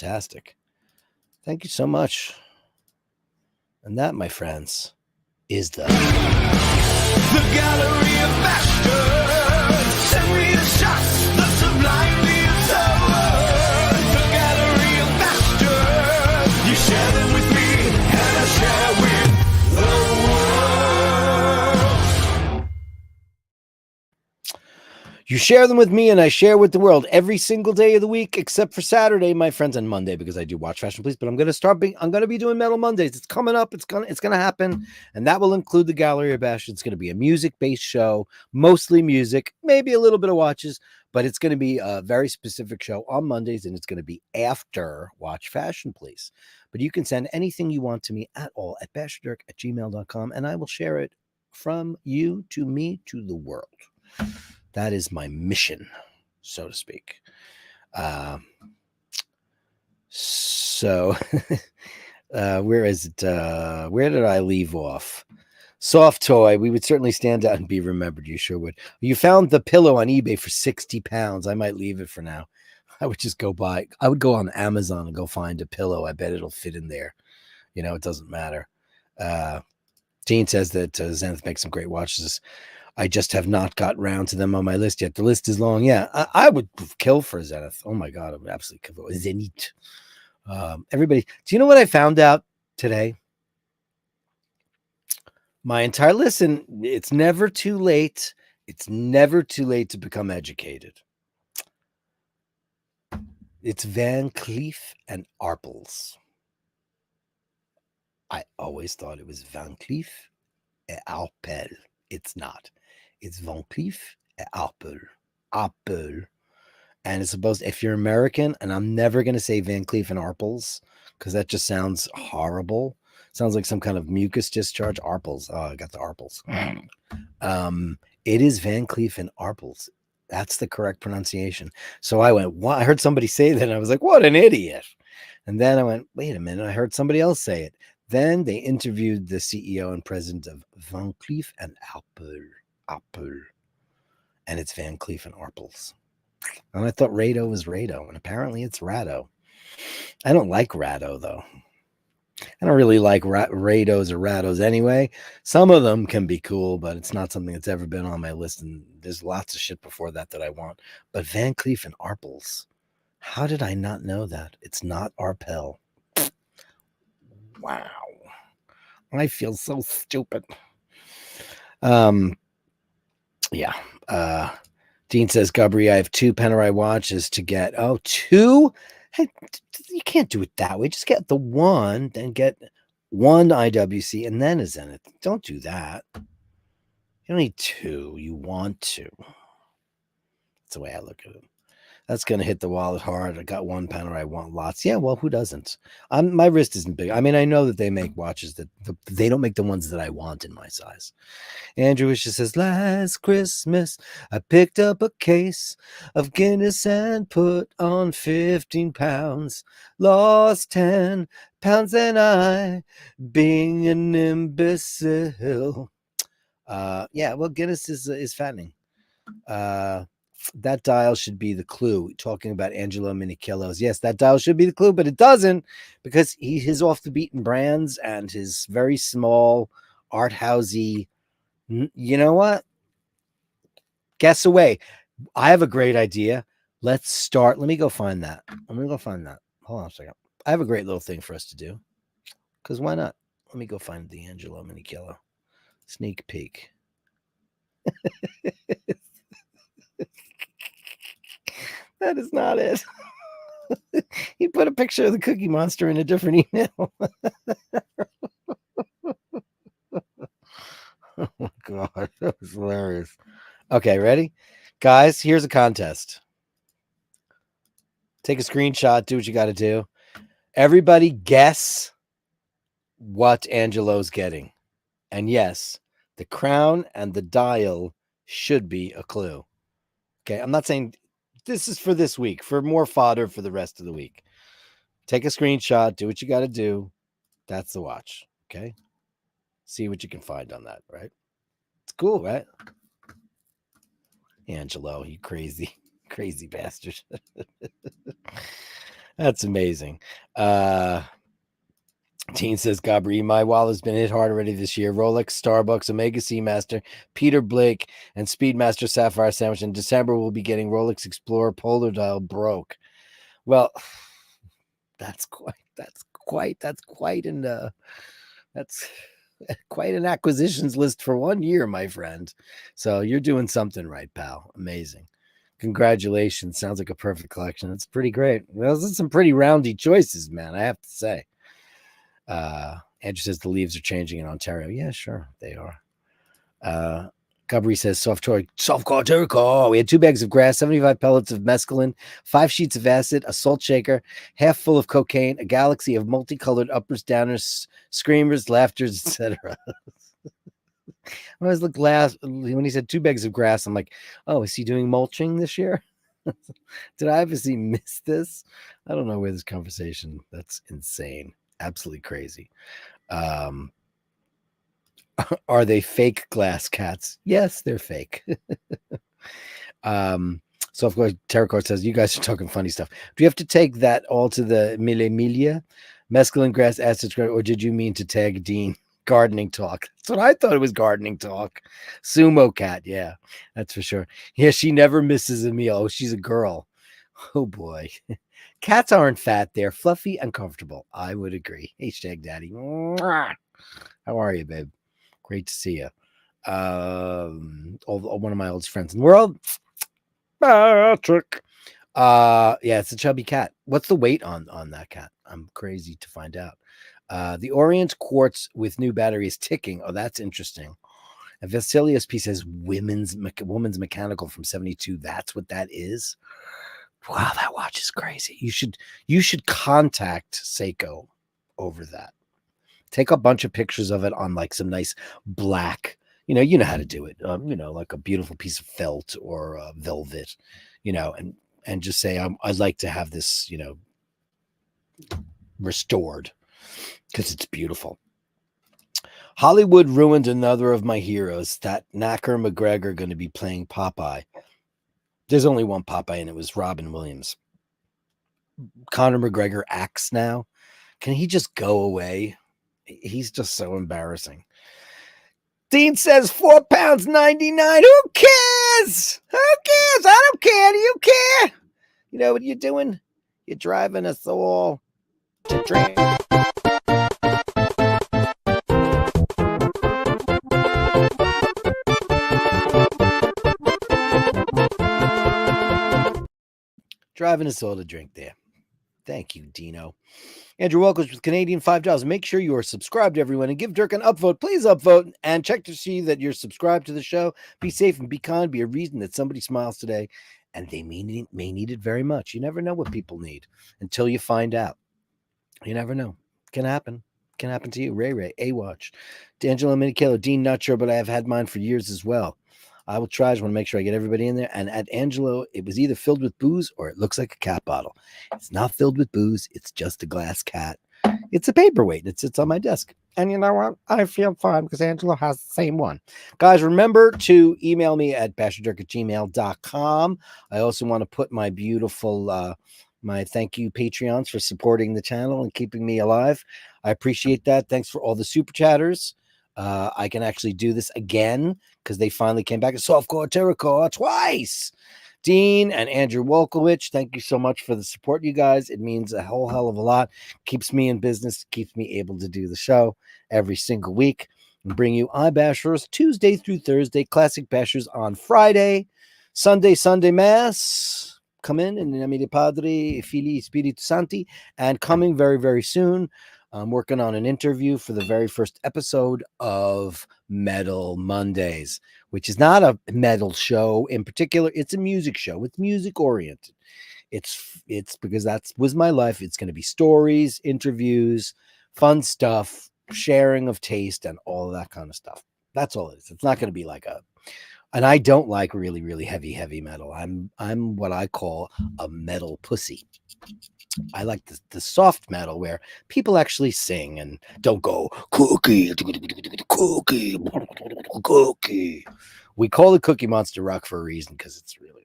you so much. And that, my friends, is the Gallery of Bashtards. Send me the shots, the sublime, the absurd. The Gallery of Bashtards. You share them with me, and I share with the world. You share them with me and I share with the world every single day of the week, except for Saturday, my friends, and Monday, because I do watch Fashion Police, but I'm going to be doing Metal Mondays. It's coming up. It's going to happen. And that will include the Gallery of Bashtards. It's going to be a music-based show, mostly music, maybe a little bit of watches, but it's going to be a very specific show on Mondays, and it's going to be after Watch Fashion Police. But you can send anything you want to me at all at basherdirk@gmail.com, and I will share it from you to me to the world. That is my mission, so to speak. So where is it? Where did I leave off? Soft toy. We would certainly stand out and be remembered. You sure would. You found the pillow on eBay for £60. I might leave it for now. I would just go buy. I would go on Amazon and go find a pillow. I bet it'll fit in there. You know, it doesn't matter. Dean says that Zenith makes some great watches. I just have not got round to them on my list yet. The list is long. Yeah, I would kill for Zenith. Oh my God, I would absolutely kill for Zenith. Everybody, do you know what I found out today? My entire listen, it's never too late. It's never too late to become educated. It's Van Cleef and Arpels. I always thought it was Van Cleef et Arpels. It's not. It's Van Cleef et Arpels. Arpels. And it's supposed, if you're American, and I'm never going to say Van Cleef and Arpels, because that just sounds horrible. Sounds like some kind of mucus discharge. Arpels. Oh, I got the Arpels. It is Van Cleef and Arpels. That's the correct pronunciation. So I went, what? I heard somebody say that, and I was like, what an idiot. And then I went, wait a minute. I heard somebody else say it. Then they interviewed the CEO and president of Van Cleef and Arpels. And it's Van Cleef and Arpels. And I thought Rado was Rado, and apparently it's Rado. I don't like Rado, though. I don't really like Rados or Rados anyway. Some of them can be cool, but it's not something that's ever been on my list, and there's lots of shit before that I want. But Van Cleef and Arpels, how did I not know that? It's not Arpel. Wow. I feel so stupid. Yeah. Dean says, Gabri, I have 2 Panerai watches to get. Oh, 2? Hey, you can't do it that way. Just get the one, then get one IWC and then a Zenith. Don't do that. You don't need 2. You want to. That's the way I look at it. That's going to hit the wallet hard. I got 1 Panerai. I want lots. Yeah, well, who doesn't? My wrist isn't big. I mean, I know that they make watches that they don't make the ones that I want in my size. Andrew Wishes says, last Christmas, I picked up a case of Guinness and put on 15 pounds. Lost 10 pounds and I, being an imbecile. Yeah, well, Guinness is fattening. That dial should be the clue. Talking about Angelo Minichiello's. Yes, that dial should be the clue, but it doesn't, because his off the beaten brands and his very small art housey. You know what? Guess away. I have a great idea. Let's start. Let me go find that. I'm going to go find that. Hold on a second. I have a great little thing for us to do. Because why not? Let me go find the Angelo Minichiello. Sneak peek. That is not it. He put a picture of the Cookie Monster in a different email. Oh my God, that was hilarious. Okay, ready? Guys, here's a contest. Take a screenshot, do what you got to do. Everybody guess what Angelo's getting. And yes, the crown and the dial should be a clue. Okay, I'm not saying this is for this week, for more fodder for the rest of the week. Take a screenshot, do what you got to do. That's the watch, okay? See what you can find on that, right? It's cool, right? Angelo, you crazy bastard. That's amazing. Teen says, Gabri, my wallet's been hit hard already this year. Rolex, Starbucks, Omega Seamaster, Peter Blake, and Speedmaster Sapphire Sandwich. In December, we'll be getting Rolex Explorer Polar Dial broke. Well, that's quite an acquisitions list for 1 year, my friend. So you're doing something right, pal. Amazing. Congratulations. Sounds like a perfect collection. It's pretty great. Those are some pretty roundy choices, man, I have to say. Andrew says the leaves are changing in Ontario. Yeah, sure, they are. Gabri says softcore Dirk. Oh, we had 2 bags of grass, 75 pellets of mescaline, 5 sheets of acid, a salt shaker, half full of cocaine, a galaxy of multicolored uppers, downers, screamers, laughters, etc. I always look last when he said 2 bags of grass. I'm like, oh, is he doing mulching this year? Did I obviously miss this? I don't know where this conversation. That's insane. Absolutely crazy. Are they fake glass cats? Yes, they're fake. So of course, Terracotta says, you guys are talking funny stuff. Do you have to take that all to the Mille Miglia? Mescaline, grass, acid, or did you mean to tag Dean? Gardening talk. That's what I thought it was, gardening talk. Sumo cat, yeah, that's for sure. Yeah, she never misses a meal. Oh, she's a girl. Oh boy. Cats aren't fat, they're fluffy and comfortable. I would agree. Hashtag daddy. How are you, babe? Great to see you. One of my oldest friends in the world, Patrick. Yeah, it's a chubby cat. What's the weight on that cat? I'm crazy to find out. The Orient quartz with new battery is ticking. Oh, that's interesting. And Vasilius P says woman's mechanical from 72. That's what that is. Wow, that watch is crazy. You should contact Seiko over that. Take a bunch of pictures of it on like some nice black, you know how to do it. Like a beautiful piece of felt or velvet, and just say I'd like to have this, restored because it's beautiful. Hollywood ruined another of my heroes. That knacker McGregor going to be playing Popeye. There's only one Popeye, and it was Robin Williams. Conor McGregor acts now. Can he just go away? He's just so embarrassing. Dean says £4.99. Who cares? Who cares? I don't care. Do you care? You know what you're doing? You're driving us all to drink. Driving us all to drink there. Thank you, Dino. Andrew Welkers with Canadian $5. Make sure you are subscribed, everyone, and give Dirk an upvote. Please upvote and check to see that you're subscribed to the show. Be safe and be kind. Be a reason that somebody smiles today, and they may need it very much. You never know what people need until you find out. You never know. Can happen. Can happen to you. Ray, A-Watch. D'Angelo Minichello, Dean, not sure, but I have had mine for years as well. I will try. I just want to make sure I get everybody in there. And at Angelo, it was either filled with booze or it looks like a cat bottle. It's not filled with booze. It's just a glass cat. It's a paperweight. It sits on my desk. And you know what? I feel fine because Angelo has the same one. Guys, remember to email me at basherdirk@gmail.com. I also want to put my beautiful, my thank you Patreons for supporting the channel and keeping me alive. I appreciate that. Thanks for all the super chatters. I can actually do this again because they finally came back. Softcore Terracore twice. Dean and Andrew Wolkowicz, thank you so much for the support, you guys. It means a whole hell of a lot. Keeps me in business, keeps me able to do the show every single week and bring you iBashers Tuesday through Thursday, classic bashers on Friday, Sunday Mass. Come in nome di Padre, Fili, Spiritu Santi, and coming very, very soon. I'm working on an interview for the very first episode of Metal Mondays, which is not a metal show in particular. It's a music show. It's music oriented. It's because that was my life. It's going to be stories, interviews, fun stuff, sharing of taste, and all of that kind of stuff. That's all it is. It's not going to be like and I don't like really, really heavy metal. I'm what I call a metal pussy. I like the soft metal where people actually sing and don't go cookie. We call it Cookie Monster Rock for a reason because it's really,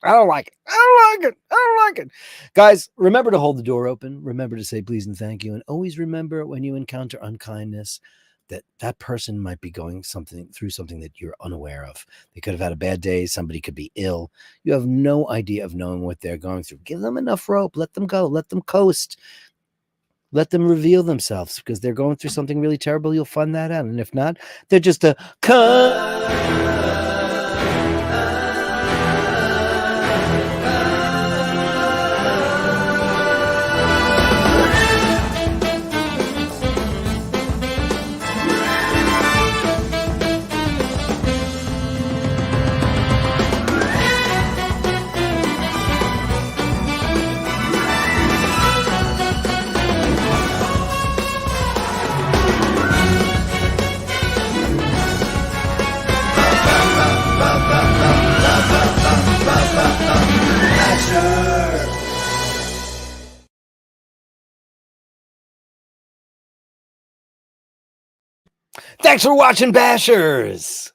I don't like it. Guys, remember to hold the door open. Remember to say please and thank you. And always remember when you encounter unkindness, that person might be going through something that you're unaware of. They could have had a bad day. Somebody could be ill. You have no idea of knowing what they're going through. Give them enough rope. Let them go. Let them coast. Let them reveal themselves because they're going through something really terrible. You'll find that out. And if not, they're just a Thanks for watching, Bashers.